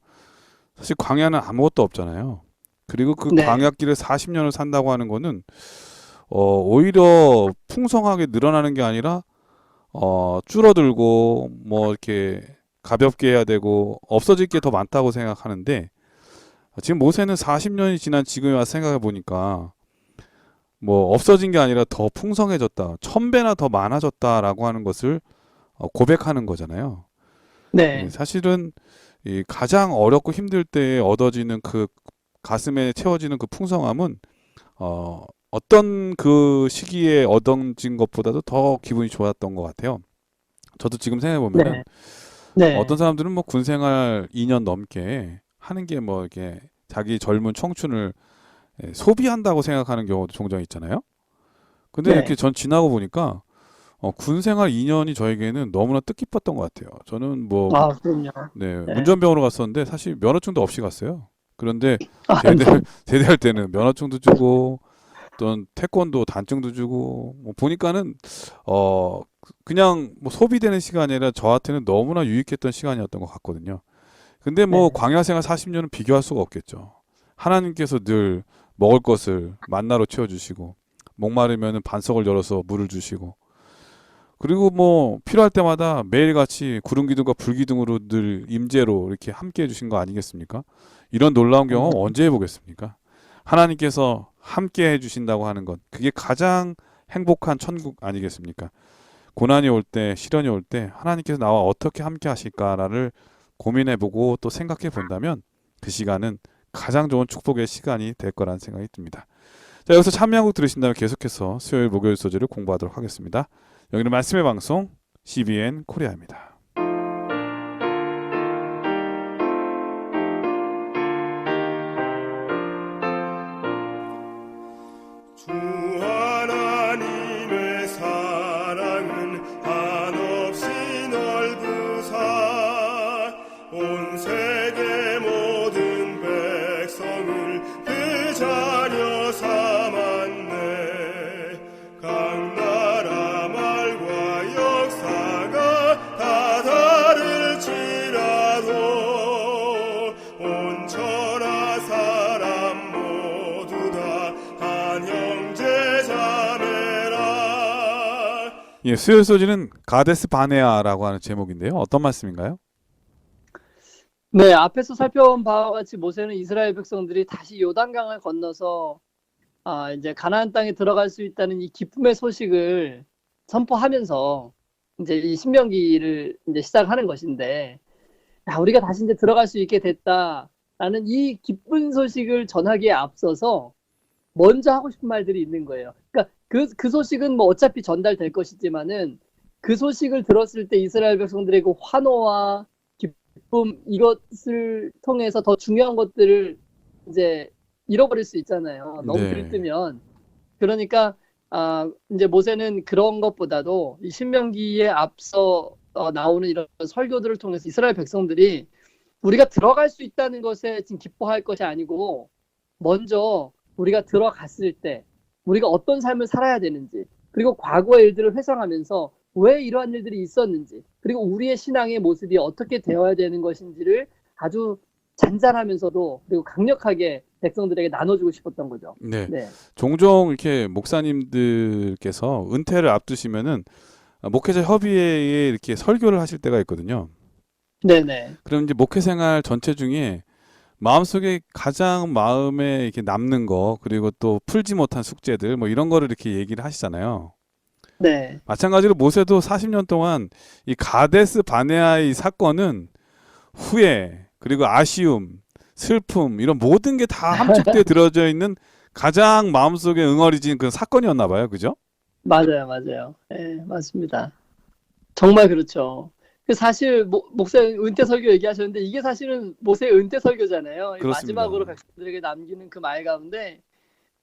사실 광야는 아무것도 없잖아요. 그리고 그 네. 광야길을 40년을 산다고 하는 거는 오히려 풍성하게 늘어나는 게 아니라 줄어들고 뭐 이렇게 가볍게 해야 되고 없어질 게 더 많다고 생각하는데 지금 모세는 40년이 지난 지금에 와서 생각해 보니까 뭐 없어진 게 아니라 더 풍성해졌다, 1000배나 더 많아졌다라고 하는 것을 고백하는 거잖아요. 네. 사실은 이 가장 어렵고 힘들 때 얻어지는 그 가슴에 채워지는 그 풍성함은 어떤 그 시기에 얻어진 것보다도 더 기분이 좋았던 것 같아요. 저도 지금 생각해 보면은 네. 어떤 사람들은 뭐 군생활 2년 넘게 하는 게 뭐 이렇게 자기 젊은 청춘을 소비한다고 생각하는 경우도 종종 있잖아요. 근데 네. 이렇게 전 지나고 보니까 군생활 2년이 저에게는 너무나 뜻깊었던 것 같아요. 저는 뭐 그럼요. 네, 네. 운전병으로 갔었는데 사실 면허증도 없이 갔어요. 그런데 네. 제대할 때는 면허증도 주고 또 태권도 단증도 주고 뭐 보니까는 그냥 뭐 소비되는 시간이 아니라 저한테는 너무나 유익했던 시간이었던 것 같거든요. 근데 뭐 네. 광야생활 40년은 비교할 수가 없겠죠. 하나님께서 늘 먹을 것을 만나로 채워주시고 목마르면은 반석을 열어서 물을 주시고 그리고 뭐 필요할 때마다 매일같이 구름 기둥과 불 기둥으로 늘 임재로 이렇게 함께 해주신 거 아니겠습니까? 이런 놀라운 경험 언제 해보겠습니까? 하나님께서 함께 해주신다고 하는 것 그게 가장 행복한 천국 아니겠습니까? 고난이 올 때, 시련이 올 때 하나님께서 나와 어떻게 함께 하실까를 고민해보고 또 생각해 본다면 그 시간은 가장 좋은 축복의 시간이 될 거라는 생각이 듭니다. 자, 여기서 찬미한곡 들으신다면 계속해서 수요일 목요일 소재를 공부하도록 하겠습니다. 여기는 말씀의 방송 CBN 코리아입니다. 주 하나님의 사랑은 한없이 넓으사 온 세계 모든 백성을 그 자녀 삼았네. 각 나라 말과 역사가 다 다를지라도 온 천하 사람 모두 다 한 형제 자매라. 예, 수요일 소재는 가데스 바네아라고 하는 제목인데요. 어떤 말씀인가요? 네, 앞에서 살펴본 바와 같이 모세는 이스라엘 백성들이 다시 요단강을 건너서 이제 가나안 땅에 들어갈 수 있다는 이 기쁨의 소식을 선포하면서 이제 이 신명기를 이제 시작하는 것인데, 야, 우리가 다시 이제 들어갈 수 있게 됐다라는 이 기쁜 소식을 전하기에 앞서서 먼저 하고 싶은 말들이 있는 거예요. 그러니까 그 소식은 뭐 어차피 전달될 것이지만은 그 소식을 들었을 때 이스라엘 백성들의 그 환호와 기쁨, 이것을 통해서 더 중요한 것들을 이제 잃어버릴 수 있잖아요. 너무 네. 들뜨면. 그러니까 이제 모세는 그런 것보다도 이 신명기에 앞서 나오는 이런 설교들을 통해서 이스라엘 백성들이 우리가 들어갈 수 있다는 것에 지금 기뻐할 것이 아니고, 먼저 우리가 들어갔을 때 우리가 어떤 삶을 살아야 되는지, 그리고 과거의 일들을 회상하면서 왜 이러한 일들이 있었는지, 그리고 우리의 신앙의 모습이 어떻게 되어야 되는 것인지를 아주 잔잔하면서도 그리고 강력하게 백성들에게 나눠주고 싶었던 거죠. 네. 네, 종종 이렇게 목사님들께서 은퇴를 앞두시면은 목회자 협의회에 이렇게 설교를 하실 때가 있거든요. 네. 그럼 이제 목회 생활 전체 중에 마음속에 가장 마음에 이렇게 남는 거, 그리고 또 풀지 못한 숙제들, 뭐 이런 거를 이렇게 얘기를 하시잖아요. 네. 마찬가지로 모세도 40년 동안 이 가데스 바네아의 사건은 후회, 그리고 아쉬움, 슬픔, 이런 모든 게 다 함축돼 들어져 있는 가장 마음속에 응어리진 그 사건이었나 봐요. 그죠? 맞아요. 네, 맞습니다. 정말 그렇죠. 사실 목사님 은퇴 설교 얘기하셨는데 이게 사실은 모세의 은퇴 설교잖아요. 그렇습니다. 마지막으로 백성들에게 남기는 그 말 가운데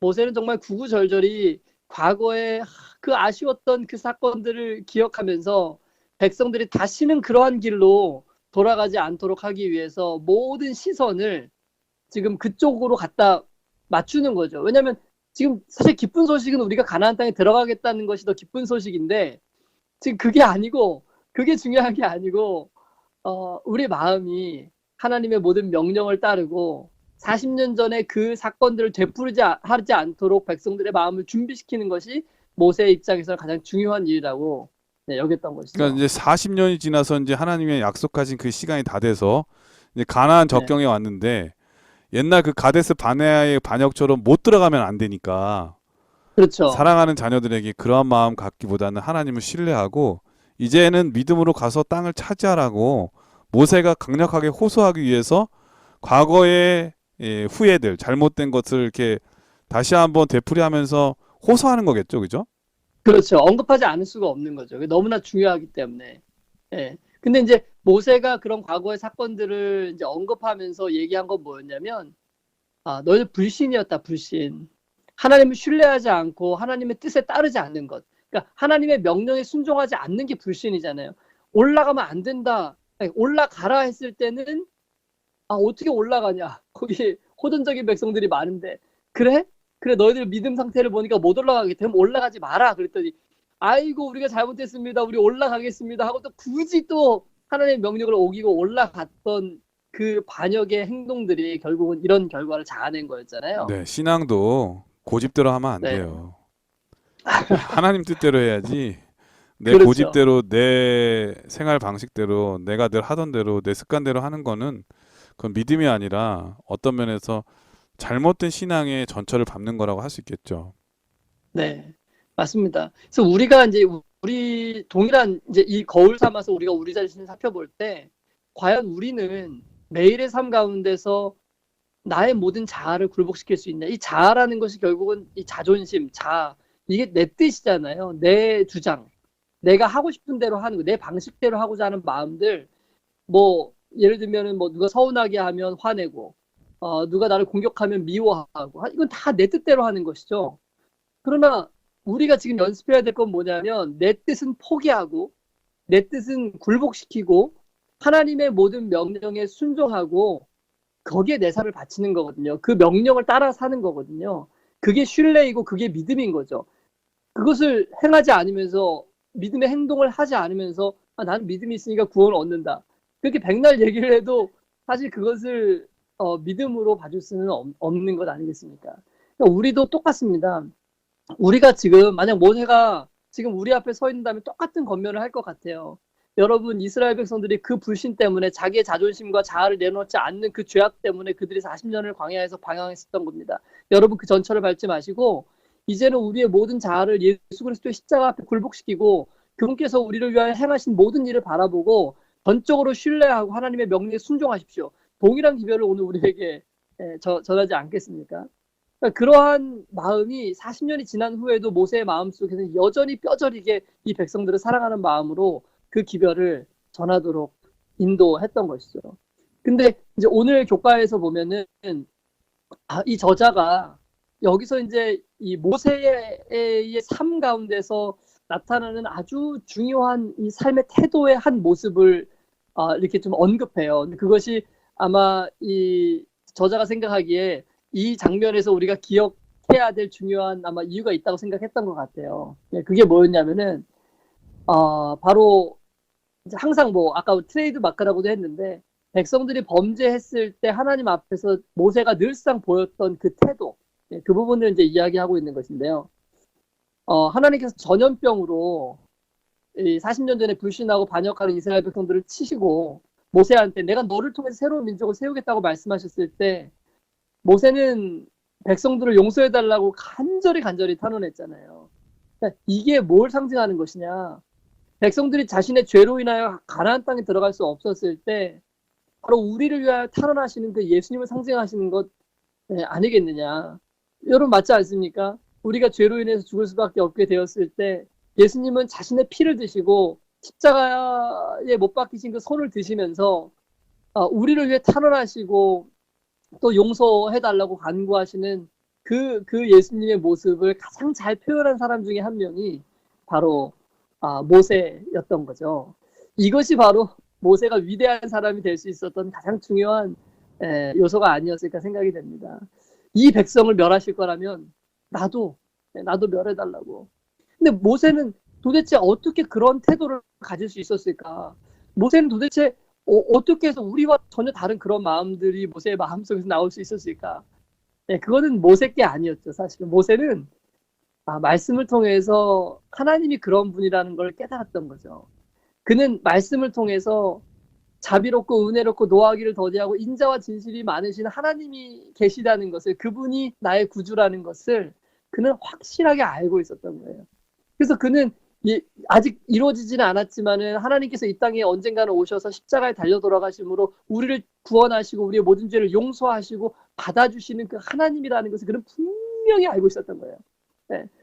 모세는 정말 구구절절히 과거에 그 아쉬웠던 그 사건들을 기억하면서 백성들이 다시는 그러한 길로 돌아가지 않도록 하기 위해서 모든 시선을 지금 그쪽으로 갖다 맞추는 거죠. 왜냐하면 지금 사실 기쁜 소식은 우리가 가나안 땅에 들어가겠다는 것이 더 기쁜 소식인데, 지금 그게 중요한 게 아니고 우리 마음이 하나님의 모든 명령을 따르고 40년 전에 그 사건들을 되풀이하지 않도록 백성들의 마음을 준비시키는 것이 모세의 입장에서는 가장 중요한 일이라고 여겼던 것이죠. 그러니까 이제 40년이 지나서 이제 하나님의 약속하신 그 시간이 다 돼서 이제 가나안 적경에 왔는데 옛날 그 가데스 바네아의 반역처럼 못 들어가면 안 되니까 그렇죠. 사랑하는 자녀들에게 그러한 마음 갖기보다는 하나님을 신뢰하고 이제는 믿음으로 가서 땅을 차지하라고 모세가 강력하게 호소하기 위해서 과거의 후회들, 잘못된 것을 이렇게 다시 한번 되풀이하면서 호소하는 거겠죠, 그죠? 그렇죠. 언급하지 않을 수가 없는 거죠. 그게 너무나 중요하기 때문에. 예. 근데 이제 모세가 그런 과거의 사건들을 이제 언급하면서 얘기한 건 뭐였냐면, 너희들 불신이었다, 불신. 하나님을 신뢰하지 않고 하나님의 뜻에 따르지 않는 것. 그러니까 하나님의 명령에 순종하지 않는 게 불신이잖아요. 올라가면 안 된다. 아니, 올라가라 했을 때는 어떻게 올라가냐. 거기 호전적인 백성들이 많은데, 그래 너희들 믿음 상태를 보니까 못 올라가게 되면 올라가지 마라 그랬더니, 아이고 우리가 잘못했습니다, 우리 올라가겠습니다 하고 또 굳이 또 하나님의 명령을 어기고 올라갔던 그 반역의 행동들이 결국은 이런 결과를 자아낸 거였잖아요. 네, 신앙도 고집대로 하면 안 네. 돼요. 하나님 뜻대로 해야지. 내 그렇죠. 고집대로, 내 생활 방식대로, 내가 늘 하던 대로, 내 습관대로 하는 거는 그건 믿음이 아니라 어떤 면에서 잘못된 신앙의 전철을 밟는 거라고 할 수 있겠죠. 네, 맞습니다. 그래서 우리가 이제 우리 동일한 이제 이 거울 삼아서 우리가 우리 자신을 살펴볼 때 과연 우리는 매일의 삶 가운데서 나의 모든 자아를 굴복시킬 수 있냐? 이 자아라는 것이 결국은 이 자존심, 자아, 이게 내 뜻이잖아요. 내 주장, 내가 하고 싶은 대로 하는 거, 내 방식대로 하고자 하는 마음들. 뭐 예를 들면은 뭐 누가 서운하게 하면 화내고, 누가 나를 공격하면 미워하고, 이건 다 내 뜻대로 하는 것이죠. 그러나 우리가 지금 연습해야 될 건 뭐냐면 내 뜻은 포기하고 내 뜻은 굴복시키고 하나님의 모든 명령에 순종하고 거기에 내 삶을 바치는 거거든요. 그 명령을 따라 사는 거거든요. 그게 신뢰이고 그게 믿음인 거죠. 그것을 행하지 않으면서 믿음의 행동을 하지 않으면서 나는 믿음이 있으니까 구원을 얻는다. 그렇게 백날 얘기를 해도 사실 그것을 믿음으로 봐줄 수는 없는 것 아니겠습니까? 그러니까 우리도 똑같습니다. 우리가 지금 만약 모세가 지금 우리 앞에 서 있는다면 똑같은 권면을 할 것 같아요. 여러분, 이스라엘 백성들이 그 불신 때문에 자기의 자존심과 자아를 내놓지 않는 그 죄악 때문에 그들이 40년을 광야에서 방황했었던 겁니다. 여러분, 그 전철을 밟지 마시고 이제는 우리의 모든 자아를 예수 그리스도의 십자가 앞에 굴복시키고 그분께서 우리를 위하여 행하신 모든 일을 바라보고 전적으로 신뢰하고 하나님의 명령에 순종하십시오. 동일한 기별을 오늘 우리에게 전하지 않겠습니까? 그러니까 그러한 마음이 40년이 지난 후에도 모세의 마음속에서 여전히 뼈저리게 이 백성들을 사랑하는 마음으로 그 기별을 전하도록 인도했던 것이죠. 근데 이제 오늘 교과에서 보면은 이 저자가 여기서 이제 이 모세의 삶 가운데서 나타나는 아주 중요한 이 삶의 태도의 한 모습을 이렇게 좀 언급해요. 그것이 아마 이 저자가 생각하기에 이 장면에서 우리가 기억해야 될 중요한 아마 이유가 있다고 생각했던 것 같아요. 그게 뭐였냐면은 바로 이제 항상 뭐 아까 트레이드 마크라고도 했는데 백성들이 범죄했을 때 하나님 앞에서 모세가 늘상 보였던 그 태도, 그 부분을 이제 이야기하고 있는 것인데요. 하나님께서 전염병으로 이 40년 전에 불신하고 반역하는 이스라엘 백성들을 치시고 모세한테 내가 너를 통해서 새로운 민족을 세우겠다고 말씀하셨을 때 모세는 백성들을 용서해달라고 간절히 탄원했잖아요. 그러니까 이게 뭘 상징하는 것이냐? 백성들이 자신의 죄로 인하여 가나안 땅에 들어갈 수 없었을 때 바로 우리를 위하여 탄원하시는 그 예수님을 상징하시는 것 아니겠느냐? 여러분 맞지 않습니까? 우리가 죄로 인해서 죽을 수밖에 없게 되었을 때 예수님은 자신의 피를 드시고 십자가에 못 박히신 그 손을 드시면서 우리를 위해 탄원하시고 또 용서해달라고 간구하시는 그 예수님의 모습을 가장 잘 표현한 사람 중에 한 명이 바로 모세였던 거죠. 이것이 바로 모세가 위대한 사람이 될 수 있었던 가장 중요한 요소가 아니었을까 생각이 됩니다. 이 백성을 멸하실 거라면 나도 멸해달라고. 근데 모세는 도대체 어떻게 그런 태도를 가질 수 있었을까? 모세는 도대체 어떻게 해서 우리와 전혀 다른 그런 마음들이 모세의 마음속에서 나올 수 있었을까? 그거는 모세 게 아니었죠. 사실은 모세는 말씀을 통해서 하나님이 그런 분이라는 걸 깨달았던 거죠. 그는 말씀을 통해서 자비롭고 은혜롭고 노하기를 더디하고 인자와 진실이 많으신 하나님이 계시다는 것을, 그분이 나의 구주라는 것을 그는 확실하게 알고 있었던 거예요. 그래서 그는 아직 이루어지지는 않았지만은 하나님께서 이 땅에 언젠가는 오셔서 십자가에 달려 돌아가심으로 우리를 구원하시고 우리의 모든 죄를 용서하시고 받아주시는 그 하나님이라는 것을 그는 분명히 알고 있었던 거예요.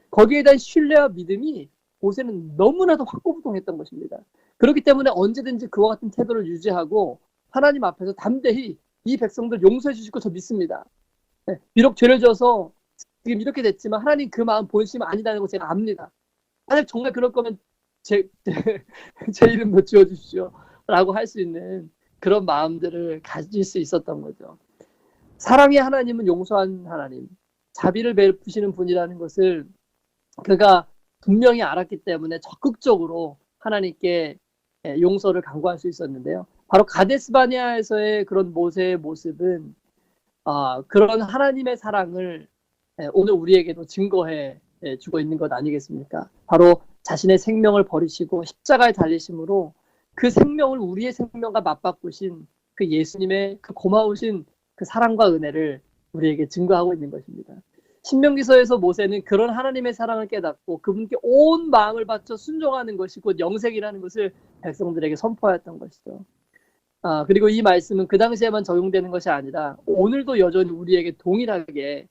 거기에 대한 신뢰와 믿음이 모세는 너무나도 확고부동했던 것입니다. 그렇기 때문에 언제든지 그와 같은 태도를 유지하고 하나님 앞에서 담대히 이 백성들 용서해 주실 거 저 믿습니다. 비록 죄를 져서 지금 이렇게 됐지만 하나님 그 마음 본심 아니라는 거 제가 압니다. 만약 정말 그럴 거면 제 이름도 지어주십시오 라고 할 수 있는 그런 마음들을 가질 수 있었던 거죠. 사랑의 하나님은 용서한 하나님, 자비를 베푸시는 분이라는 것을 그가 분명히 알았기 때문에 적극적으로 하나님께 용서를 간구할 수 있었는데요. 바로 가데스바네아에서의 그런 모세의 모습은 그런 하나님의 사랑을 오늘 우리에게도 증거해 주고 있는 것 아니겠습니까? 바로 자신의 생명을 버리시고 십자가에 달리심으로 그 생명을 우리의 생명과 맞바꾸신 그 예수님의 그 고마우신 그 사랑과 은혜를 우리에게 증거하고 있는 것입니다. 신명기서에서 모세는 그런 하나님의 사랑을 깨닫고 그분께 온 마음을 바쳐 순종하는 것이 곧 영생이라는 것을 백성들에게 선포하였던 것이죠. 그리고 이 말씀은 그 당시에만 적용되는 것이 아니라 오늘도 여전히 우리에게 동일하게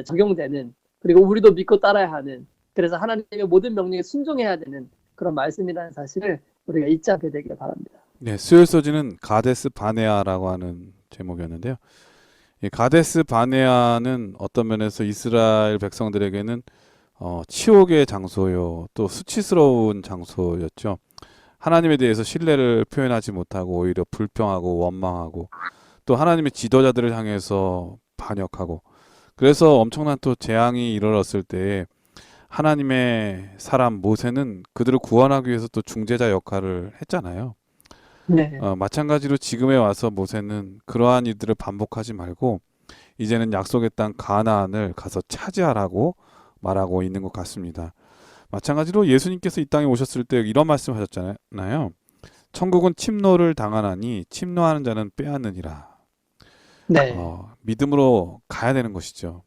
적용되는, 그리고 우리도 믿고 따라야 하는, 그래서 하나님의 모든 명령에 순종해야 되는 그런 말씀이라는 사실을 우리가 잊지 않게 되길 바랍니다. 네, 수요일 소지는 가데스 바네아라고 하는 제목이었는데요. 이 가데스 바네아는 어떤 면에서 이스라엘 백성들에게는 치욕의 장소요, 또 수치스러운 장소였죠. 하나님에 대해서 신뢰를 표현하지 못하고 오히려 불평하고 원망하고 또 하나님의 지도자들을 향해서 반역하고, 그래서 엄청난 또 재앙이 이르렀을 때 하나님의 사람 모세는 그들을 구원하기 위해서 또 중재자 역할을 했잖아요. 네. 마찬가지로 지금에 와서 모세는 그러한 일들을 반복하지 말고 이제는 약속의 땅 가나안을 가서 차지하라고 말하고 있는 것 같습니다. 마찬가지로 예수님께서 이 땅에 오셨을 때 이런 말씀하셨잖아요. 천국은 침노를 당하나니 침노하는 자는 빼앗느니라. 네. 믿음으로 가야 되는 것이죠.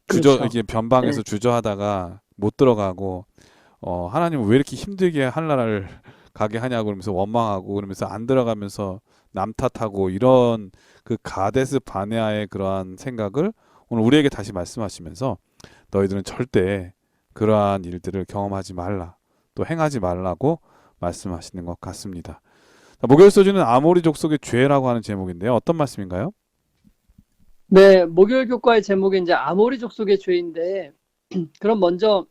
그렇죠. 이게 변방에서 주저하다가 못 들어가고 하나님은 왜 이렇게 힘들게 한 나라를 가게 하냐고 그러면서 원망하고 그러면서 안 들어가면서 남 탓하고 이런 그 가데스 바네아의 그러한 생각을 오늘 우리에게 다시 말씀하시면서 너희들은 절대 그러한 일들을 경험하지 말라, 또 행하지 말라고 말씀하시는 것 같습니다. 목요일 소주는 아모리 족속의 죄라고 하는 제목인데요. 어떤 말씀인가요? 네, 목요일 교과의 제목이 이제 아모리 족속의 죄인데, 그럼 먼저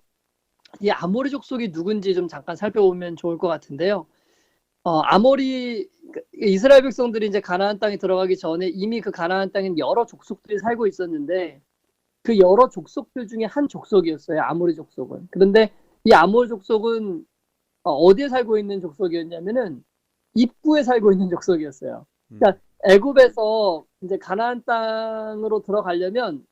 이 아모리 족속이 누군지 좀 잠깐 살펴보면 좋을 것 같은데요. 이스라엘 백성들이 이제 가나안 땅에 들어가기 전에 이미 그 가나안 땅엔 여러 족속들이 살고 있었는데, 그 여러 족속들 중에 한 족속이었어요, 아모리 족속은. 그런데 이 아모리 족속은 어디에 살고 있는 족속이었냐면은 입구에 살고 있는 족속이었어요. 그러니까 애굽에서 이제 가나안 땅으로 들어가려면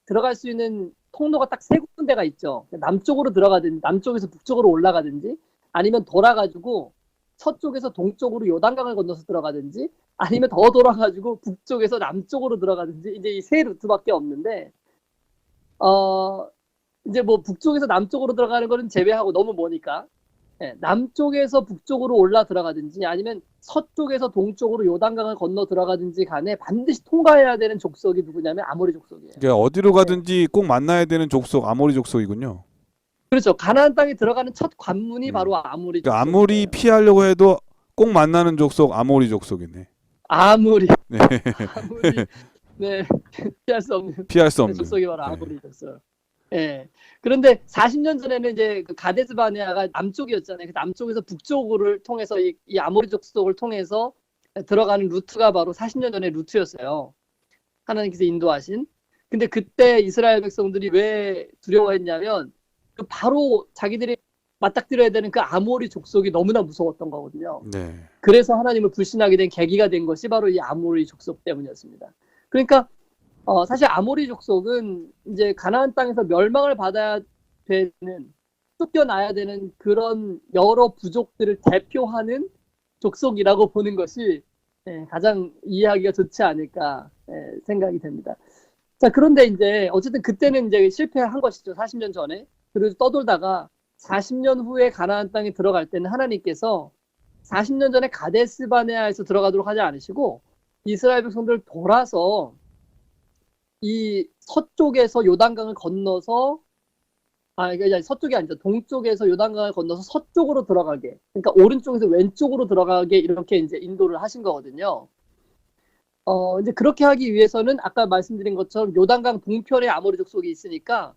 들어갈 수 있는 통로가 딱 세 군데가 있죠. 남쪽으로 들어가든지, 남쪽에서 북쪽으로 올라가든지, 아니면 돌아가지고 서쪽에서 동쪽으로 요단강을 건너서 들어가든지, 아니면 더 돌아가지고 북쪽에서 남쪽으로 들어가든지, 이제 이 세 루트밖에 없는데, 이제 뭐 북쪽에서 남쪽으로 들어가는 거는 제외하고 너무 머니까, 남쪽에서 북쪽으로 올라 들어가든지 아니면 서쪽에서 동쪽으로 요단강을 건너 들어가든지 간에 반드시 통과해야 되는 족속이 누구냐면 아모리 족속이에요. 그러니까 어디로 가든지 꼭 만나야 되는 족속, 아모리 족속이군요. 그렇죠. 가나안 땅에 들어가는 첫 관문이 바로 아모리 그러니까 족속이에요. 아무리 피하려고 해도 꼭 만나는 족속, 아모리 족속이네. 아무리 네. 네, 피할 수 없는 피할 수 없는 족속이 바로 아모리 족속. 예. 그런데 40년 전에는 이제 그 가데스 바네아가 남쪽이었잖아요. 그 남쪽에서 북쪽을 통해서 이 아모리 족속을 통해서 들어가는 루트가 바로 40년 전의 루트였어요. 하나님께서 인도하신. 근데 그때 이스라엘 백성들이 왜 두려워했냐면 그 바로 자기들이 맞닥뜨려야 되는 그 아모리 족속이 너무나 무서웠던 거거든요. 네. 그래서 하나님을 불신하게 된 계기가 된 것이 바로 이 아모리 족속 때문이었습니다. 그러니까 사실 아모리 족속은 이제 가나안 땅에서 멸망을 받아야 되는, 쫓겨나야 되는 그런 여러 부족들을 대표하는 족속이라고 보는 것이 가장 이해하기가 좋지 않을까 생각이 됩니다. 자, 그런데 이제 어쨌든 그때는 이제 실패한 것이죠. 40년 전에. 그래서 떠돌다가 40년 후에 가나안 땅에 들어갈 때는 하나님께서 40년 전에 가데스 바네아에서 들어가도록 하지 않으시고 이스라엘 백성들 돌아서 이 서쪽에서 요단강을 건너서 그러니까 서쪽이 아니죠. 동쪽에서 요단강을 건너서 서쪽으로 들어가게. 그러니까 오른쪽에서 왼쪽으로 들어가게 이렇게 이제 인도를 하신 거거든요. 이제 그렇게 하기 위해서는 아까 말씀드린 것처럼 요단강 동편에 아모리 족속이 있으니까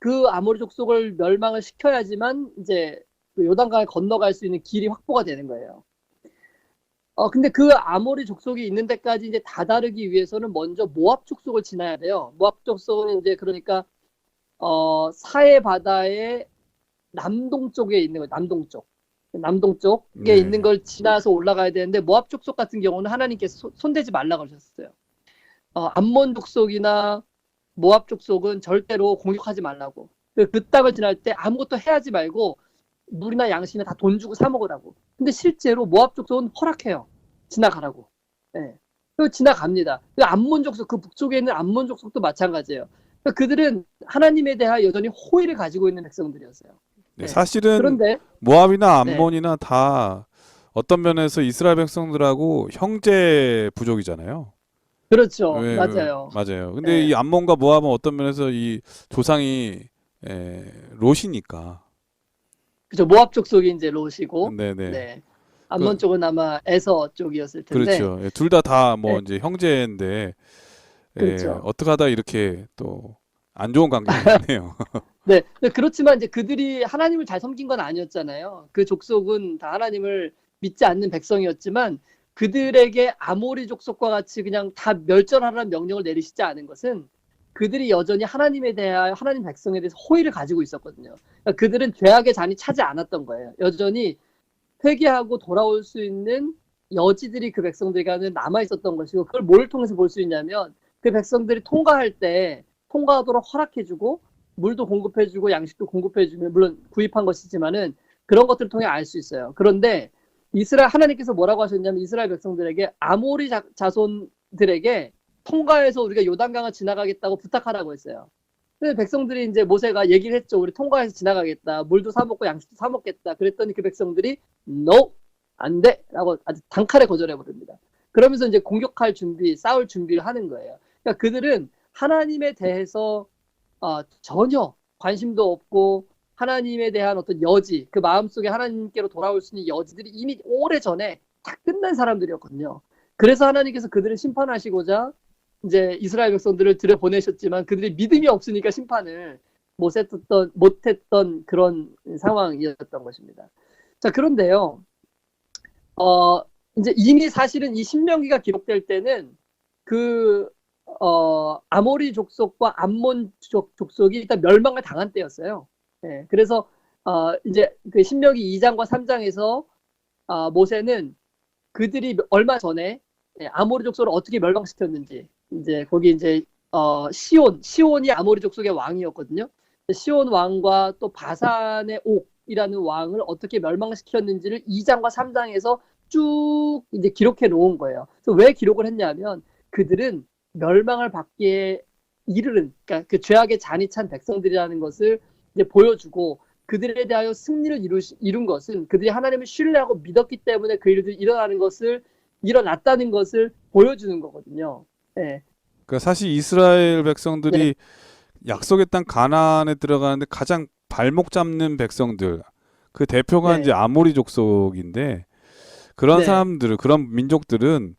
그 아모리 족속을 멸망을 시켜야지만 이제 그 요단강을 건너갈 수 있는 길이 확보가 되는 거예요. 근데 그 아모리 족속이 있는 데까지 이제 다다르기 위해서는 먼저 모압 족속을 지나야 돼요. 모압 족속은 이제 그러니까 사해 바다의 남동쪽에 있는 거예요. 남동쪽에 있는 걸 지나서 올라가야 되는데 모압 족속 같은 경우는 하나님께서 손대지 말라고 하셨어요. 암몬 족속이나 모압 족속은 절대로 공격하지 말라고. 그 땅을 지날 때 아무것도 해하지 말고 물이나 양식이나 다 돈 주고 사 먹으라고. 근데 실제로 모압 족속은 허락해요. 지나가라고. 그리고 지나갑니다. 그 암몬 족속, 그 북쪽에 있는 암몬 족속도 마찬가지예요. 그러니까 그들은 하나님에 대한 여전히 호의를 가지고 있는 백성들이었어요. 네, 사실은 그런데 모압이나 암몬이나 다 어떤 면에서 이스라엘 백성들하고 형제 부족이잖아요. 그렇죠. 왜, 맞아요. 맞아요. 근데 예. 이 암몬과 모압은 어떤 면에서 이 조상이 롯이니까. 그죠. 모압 족속이 이제 롯이고, 네네. 네. 그, 암몬 쪽은 아마 에서 쪽이었을 텐데, 그렇죠. 둘 다 뭐 예, 이제 형제인데 그렇죠. 어떻게 하다 이렇게 또 안 좋은 관계가 있네요. 네. 근데 그렇지만 이제 그들이 하나님을 잘 섬긴 건 아니었잖아요. 그 족속은 다 하나님을 믿지 않는 백성이었지만 그들에게 아모리 족속과 같이 그냥 다 멸절하라는 명령을 내리시지 않은 것은 그들이 여전히 하나님에 대하여 하나님 백성에 대해서 호의를 가지고 있었거든요. 그러니까 그들은 죄악의 잔이 차지 않았던 거예요. 여전히 회개하고 돌아올 수 있는 여지들이 그 백성들에게는 남아 있었던 것이고 그걸 뭘 통해서 볼 수 있냐면 그 백성들이 통과할 때 통과하도록 허락해주고 물도 공급해주고 양식도 공급해주면 물론 구입한 것이지만은 그런 것들을 통해 알 수 있어요. 그런데 이스라엘 하나님께서 뭐라고 하셨냐면 이스라엘 백성들에게 아모리 자손들에게 통과해서 우리가 요단강을 지나가겠다고 부탁하라고 했어요. 그래서 백성들이 이제 모세가 얘기를 했죠. 우리 통과해서 지나가겠다. 물도 사 먹고 양식도 사 먹겠다. 그랬더니 그 백성들이 no, 안 돼! 라고 아주 단칼에 거절해 버립니다. 그러면서 이제 공격할 준비, 싸울 준비를 하는 거예요. 그러니까 그들은 하나님에 대해서 전혀 관심도 없고 하나님에 대한 어떤 여지, 그 마음속에 하나님께로 돌아올 수 있는 여지들이 이미 오래전에 다 끝난 사람들이었거든요. 그래서 하나님께서 그들을 심판하시고자 이제 이스라엘 백성들을 들여보내셨지만 그들이 믿음이 없으니까 심판을 못했던 그런 상황이었던 것입니다. 자, 그런데요, 이제 이미 사실은 이 신명기가 기록될 때는 그, 아모리 족속과 암몬 족속이 일단 멸망을 당한 때였어요. 예, 그래서, 이제 그 신명기 2장과 3장에서, 모세는 그들이 얼마 전에 아모리 족속을 어떻게 멸망시켰는지, 이제 거기 이제, 시온이 아모리 족속의 왕이었거든요. 시온 왕과 또 바산의 옥이라는 왕을 어떻게 멸망시켰는지를 2장과 3장에서 쭉 이제 기록해 놓은 거예요. 그래서 왜 기록을 했냐면 그들은 멸망을 받기에 이르는, 그러니까 그 죄악의 잔이 찬 백성들이라는 것을 이제 보여주고 그들에 대하여 승리를 이룬 것은 그들이 하나님을 신뢰하고 믿었기 때문에 그 일들이 일어났다는 것을 보여주는 거거든요. 네. 그러니까 사실 이스라엘 네. 백성들이 약속의 땅 가나안에 들어가는데 가장 발목 잡는 백성들 그 대표가 네. 이제 아모리 족속인데 그런 네. 사람들은 그런 민족들은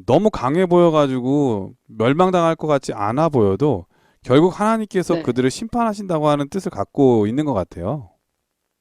너무 강해 보여가지고 멸망당할 것 같지 않아 보여도 결국 하나님께서 네. 그들을 심판하신다고 하는 뜻을 갖고 있는 것 같아요.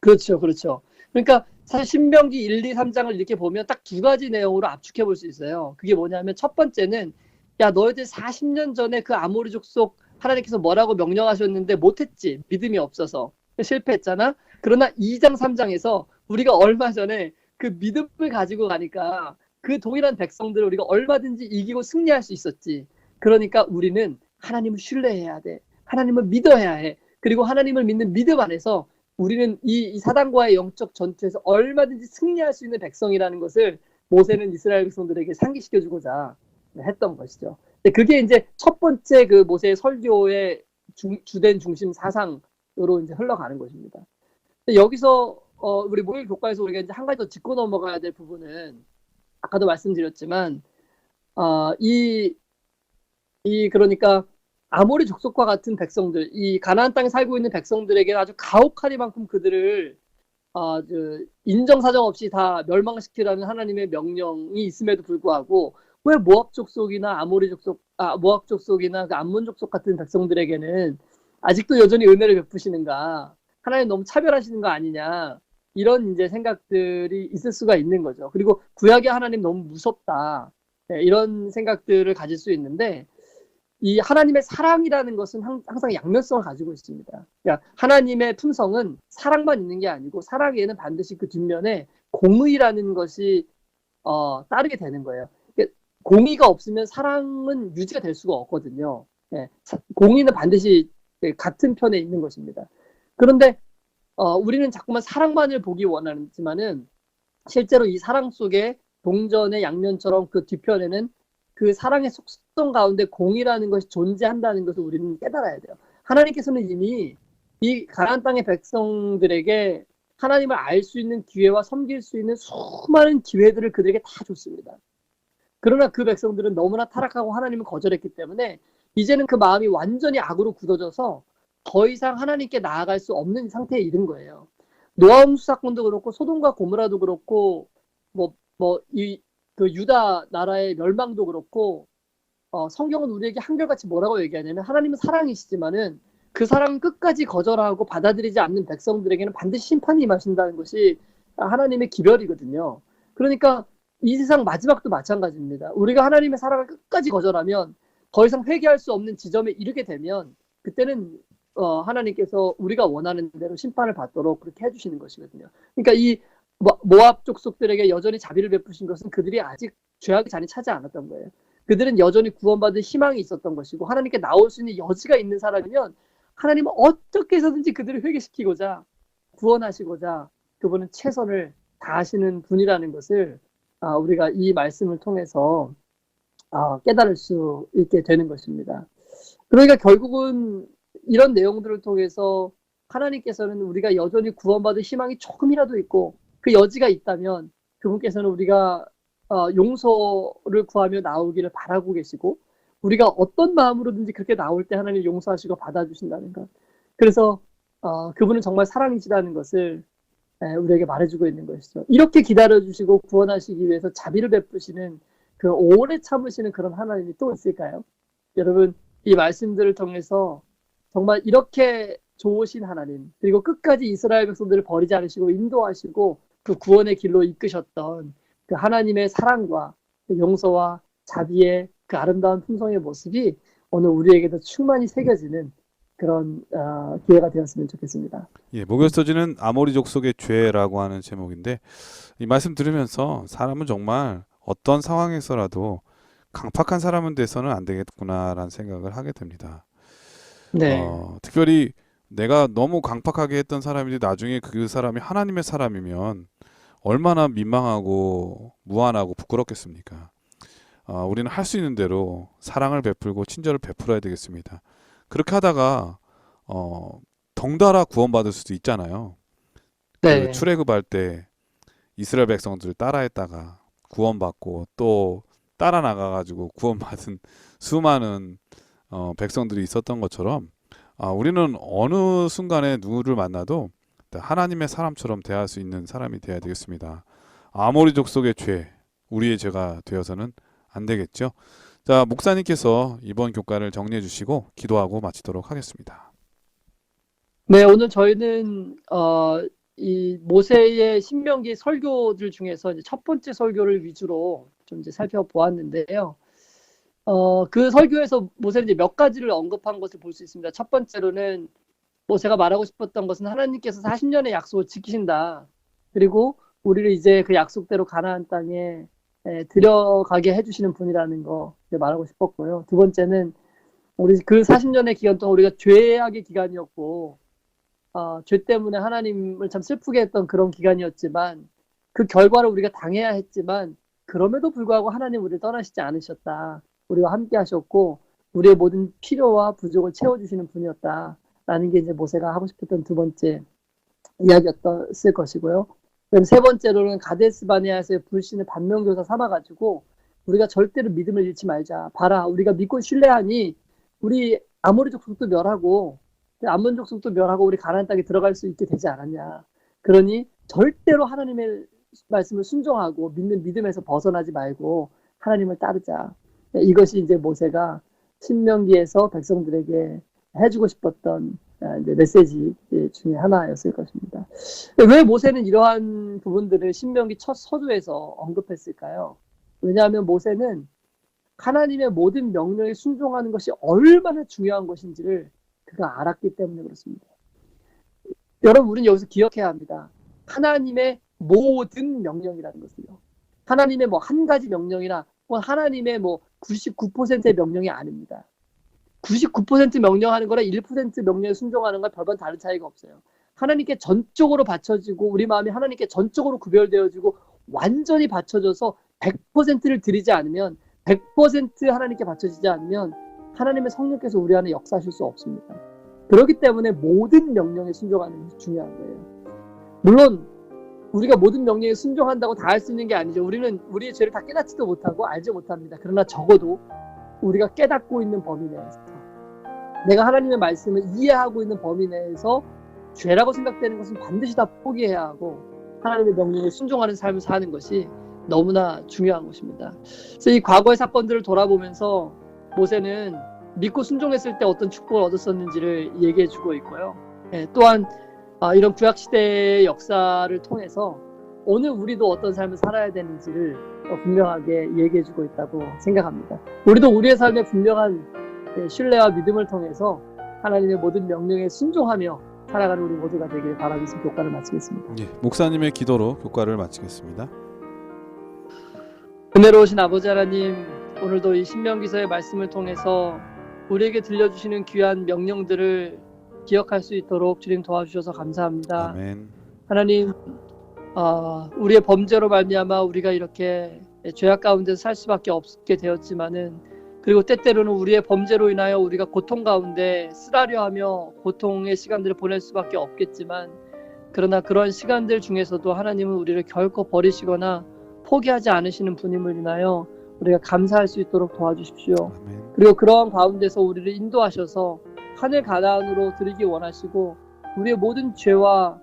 그렇죠. 그렇죠. 그러니까 사실 신명기 1, 2, 3장을 이렇게 보면 딱 두 가지 내용으로 압축해 볼 수 있어요. 그게 뭐냐면 첫 번째는 야 너희들 40년 전에 그 아모리 족속 하나님께서 뭐라고 명령하셨는데 못했지. 믿음이 없어서 실패했잖아. 그러나 2장 3장에서 우리가 얼마 전에 그 믿음을 가지고 가니까 그 동일한 백성들을 우리가 얼마든지 이기고 승리할 수 있었지. 그러니까 우리는 하나님을 신뢰해야 돼. 하나님을 믿어야 해. 그리고 하나님을 믿는 믿음 안에서 우리는 이 사단과의 영적 전투에서 얼마든지 승리할 수 있는 백성이라는 것을 모세는 이스라엘 백성들에게 상기시켜주고자 했던 것이죠. 그게 이제 첫 번째 그 모세의 설교의 주된 중심 사상으로 이제 흘러가는 것입니다. 여기서 우리 모일 교과에서 우리가 이제 한 가지 더 짚고 넘어가야 될 부분은 아까도 말씀드렸지만 그러니까 아모리 족속과 같은 백성들, 이 가나안 땅에 살고 있는 백성들에게는 아주 가혹하리만큼 그들을 인정사정 없이 다 멸망시키라는 하나님의 명령이 있음에도 불구하고 왜 모압 족속이나 모압 족속이나 그 암몬 족속 같은 백성들에게는 아직도 여전히 은혜를 베푸시는가? 하나님 너무 차별하시는 거 아니냐? 이런 이제 생각들이 있을 수가 있는 거죠. 그리고 구약의 하나님 너무 무섭다. 네, 이런 생각들을 가질 수 있는데 이 하나님의 사랑이라는 것은 항상 양면성을 가지고 있습니다. 그러니까 하나님의 품성은 사랑만 있는 게 아니고 사랑에는 반드시 그 뒷면에 공의라는 것이 따르게 되는 거예요. 그러니까 공의가 없으면 사랑은 유지가 될 수가 없거든요. 네, 공의는 반드시 같은 편에 있는 것입니다. 그런데 우리는 자꾸만 사랑만을 보기 원하지만은 실제로 이 사랑 속에 동전의 양면처럼 그 뒤편에는 그 사랑의 속성 가운데 공이라는 것이 존재한다는 것을 우리는 깨달아야 돼요. 하나님께서는 이미 이 가나안 땅의 백성들에게 하나님을 알 수 있는 기회와 섬길 수 있는 수많은 기회들을 그들에게 다 줬습니다. 그러나 그 백성들은 너무나 타락하고 하나님을 거절했기 때문에 이제는 그 마음이 완전히 악으로 굳어져서 더 이상 하나님께 나아갈 수 없는 상태에 이른 거예요. 노아 홍수 사건도 그렇고 소돔과 고모라도 그렇고 그 유다 나라의 멸망도 그렇고 성경은 우리에게 한결같이 뭐라고 얘기하냐면 하나님은 사랑이시지만은 그 사랑은 끝까지 거절하고 받아들이지 않는 백성들에게는 반드시 심판이 임하신다는 것이 하나님의 기별이거든요. 그러니까 이 세상 마지막도 마찬가지입니다. 우리가 하나님의 사랑을 끝까지 거절하면 더 이상 회개할 수 없는 지점에 이르게 되면 그때는 하나님께서 우리가 원하는 대로 심판을 받도록 그렇게 해주시는 것이거든요. 그러니까 이 모압 족속들에게 여전히 자비를 베푸신 것은 그들이 아직 죄악의 잔이 차지 않았던 거예요. 그들은 여전히 구원받을 희망이 있었던 것이고 하나님께 나올 수 있는 여지가 있는 사람이면 하나님은 어떻게 해서든지 그들을 회개시키고자 구원하시고자 그분은 최선을 다하시는 분이라는 것을 우리가 이 말씀을 통해서 깨달을 수 있게 되는 것입니다. 그러니까 결국은 이런 내용들을 통해서 하나님께서는 우리가 여전히 구원받을 희망이 조금이라도 있고 그 여지가 있다면 그분께서는 우리가 용서를 구하며 나오기를 바라고 계시고 우리가 어떤 마음으로든지 그렇게 나올 때 하나님 용서하시고 받아주신다는 것. 그래서 그분은 정말 사랑이시라는 것을 우리에게 말해주고 있는 것이죠. 이렇게 기다려주시고 구원하시기 위해서 자비를 베푸시는 그 오래 참으시는 그런 하나님이 또 있을까요? 여러분 이 말씀들을 통해서 정말 이렇게 좋으신 하나님 그리고 끝까지 이스라엘 백성들을 버리지 않으시고 인도하시고 그 구원의 길로 이끄셨던 그 하나님의 사랑과 그 용서와 자비의 그 아름다운 품성의 모습이 오늘 우리에게도 충만히 새겨지는 그런 기회가 되었으면 좋겠습니다. 예, 목요서지는 아모리 족속의 죄라고 하는 제목인데 이 말씀 들으면서 사람은 정말 어떤 상황에서라도 강팍한 사람은 돼서는 안 되겠구나라는 생각을 하게 됩니다. 네. 특별히 내가 너무 강팍하게 했던 사람인데 나중에 그 사람이 하나님의 사람이면 얼마나 민망하고 무안하고 부끄럽겠습니까? 우리는 할 수 있는 대로 사랑을 베풀고 친절을 베풀어야 되겠습니다. 그렇게 하다가 덩달아 구원받을 수도 있잖아요. 네. 그 출애굽할 때 이스라엘 백성들을 따라했다가 구원받고 또 따라 나가가지고 구원받은 수많은 백성들이 있었던 것처럼 우리는 어느 순간에 누구를 만나도 하나님의 사람처럼 대할 수 있는 사람이 되어야 되겠습니다. 아모리 족속의 죄, 우리의 죄가 되어서는 안 되겠죠. 자, 목사님께서 이번 교과를 정리해 주시고 기도하고 마치도록 하겠습니다. 네, 오늘 저희는 이 모세의 신명기 설교들 중에서 이제 첫 번째 설교를 위주로 좀 이제 살펴보았는데요. 그 설교에서 모세는 이제 몇 가지를 언급한 것을 볼 수 있습니다. 첫 번째로는 제가 말하고 싶었던 것은 하나님께서 40년의 약속을 지키신다. 그리고 우리를 이제 그 약속대로 가나안 땅에 들어가게 해주시는 분이라는 거 말하고 싶었고요. 두 번째는 우리 그 40년의 기간 동안 우리가 죄악의 기간이었고 죄 때문에 하나님을 참 슬프게 했던 그런 기간이었지만 그 결과를 우리가 당해야 했지만 그럼에도 불구하고 하나님 우리를 떠나시지 않으셨다. 우리와 함께 하셨고 우리의 모든 필요와 부족을 채워주시는 분이었다라는 게 이제 모세가 하고 싶었던 두 번째 이야기였을 것이고요. 그럼 세 번째로는 가데스 바네아에서의 불신을 반면교사 삼아가지고 우리가 절대로 믿음을 잃지 말자. 봐라, 우리가 믿고 신뢰하니 우리 아모리 족속도 멸하고 암몬 족속도 멸하고 우리 가나안 땅에 들어갈 수 있게 되지 않았냐. 그러니 절대로 하나님의 말씀을 순종하고 믿는 믿음에서 벗어나지 말고 하나님을 따르자. 이것이 이제 모세가 신명기에서 백성들에게 해주고 싶었던 이제 메시지 중에 하나였을 것입니다. 왜 모세는 이러한 부분들을 신명기 첫 서두에서 언급했을까요? 왜냐하면 모세는 하나님의 모든 명령에 순종하는 것이 얼마나 중요한 것인지를 그가 알았기 때문에 그렇습니다. 여러분, 우리는 여기서 기억해야 합니다. 하나님의 모든 명령이라는 것을요. 하나님의 한 가지 명령이나 하나님의 99%의 명령이 아닙니다. 99% 명령하는 거랑 1% 명령에 순종하는 건 별반 다른 차이가 없어요. 하나님께 전적으로 바쳐지고 우리 마음이 하나님께 전적으로 구별되어지고 완전히 바쳐져서 100%를 드리지 않으면 100% 하나님께 바쳐지지 않으면 하나님의 성령께서 우리 안에 역사하실 수 없습니다. 그렇기 때문에 모든 명령에 순종하는 것이 중요한 거예요. 물론 우리가 모든 명령에 순종한다고 다 할 수 있는 게 아니죠. 우리는 우리의 죄를 다 깨닫지도 못하고 알지 못합니다. 그러나 적어도 우리가 깨닫고 있는 범위 내에서, 내가 하나님의 말씀을 이해하고 있는 범위 내에서 죄라고 생각되는 것은 반드시 다 포기해야 하고 하나님의 명령에 순종하는 삶을 사는 것이 너무나 중요한 것입니다. 그래서 이 과거의 사건들을 돌아보면서 모세는 믿고 순종했을 때 어떤 축복을 얻었었는지를 얘기해 주고 있고요. 또한 이런 구약시대의 역사를 통해서 오늘 우리도 어떤 삶을 살아야 되는지를 분명하게 얘기해 주고 있다고 생각합니다. 우리도 우리의 삶에 분명한 신뢰와 믿음을 통해서 하나님의 모든 명령에 순종하며 살아가는 우리 모두가 되기를 바라면서 교과를 마치겠습니다. 예, 목사님의 기도로 교과를 마치겠습니다. 은혜로우신 아버지 하나님, 오늘도 이 신명기서의 말씀을 통해서 우리에게 들려주시는 귀한 명령들을 기억할 수 있도록 주님 도와주셔서 감사합니다. 아멘. 하나님, 우리의 범죄로 말미암아 우리가 이렇게 죄악 가운데 살 수밖에 없게 되었지만은, 그리고 때때로는 우리의 범죄로 인하여 우리가 고통 가운데 쓰라려하며 고통의 시간들을 보낼 수밖에 없겠지만, 그러나 그런 시간들 중에서도 하나님은 우리를 결코 버리시거나 포기하지 않으시는 분임을 인하여 우리가 감사할 수 있도록 도와주십시오. 아멘. 그리고 그러한 가운데서 우리를 인도하셔서 하늘 가나안으로 드리기 원하시고 우리의 모든 죄와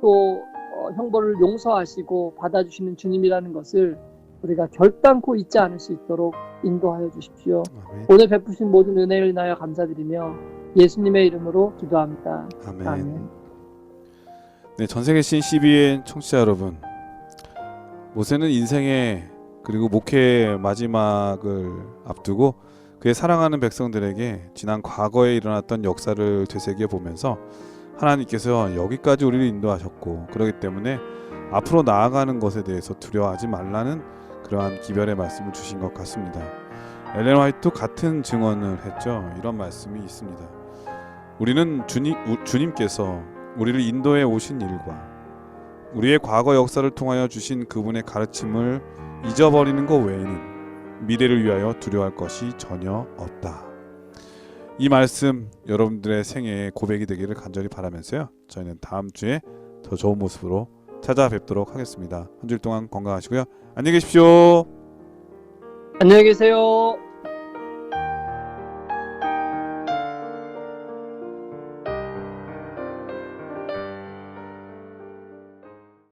또 형벌을 용서하시고 받아주시는 주님이라는 것을 우리가 결단코 잊지 않을 수 있도록 인도하여 주십시오. 아멘. 오늘 베푸신 모든 은혜를 인하여 감사드리며 예수님의 이름으로 기도합니다. 아멘. 아멘. 네, 전세계 신 CBN 청취자 여러분, 모세는 인생의 그리고 목회의 마지막을 앞두고 그의 사랑하는 백성들에게 지난 과거에 일어났던 역사를 되새겨 보면서 하나님께서 여기까지 우리를 인도하셨고, 그렇기 때문에 앞으로 나아가는 것에 대해서 두려워하지 말라는 그러한 기별의 말씀을 주신 것 같습니다. 엘렌 화이트도 같은 증언을 했죠. 이런 말씀이 있습니다. 우리는 주님께서 우리를 인도해 오신 일과 우리의 과거 역사를 통하여 주신 그분의 가르침을 잊어버리는 것 외에는 미래를 위하여 두려워할 것이 전혀 없다. 이 말씀 여러분들의 생애의 고백이 되기를 간절히 바라면서요, 저희는 다음 주에 더 좋은 모습으로 찾아뵙도록 하겠습니다. 한 주일 동안 건강하시고요. 안녕히 계십시오. 안녕히 계세요.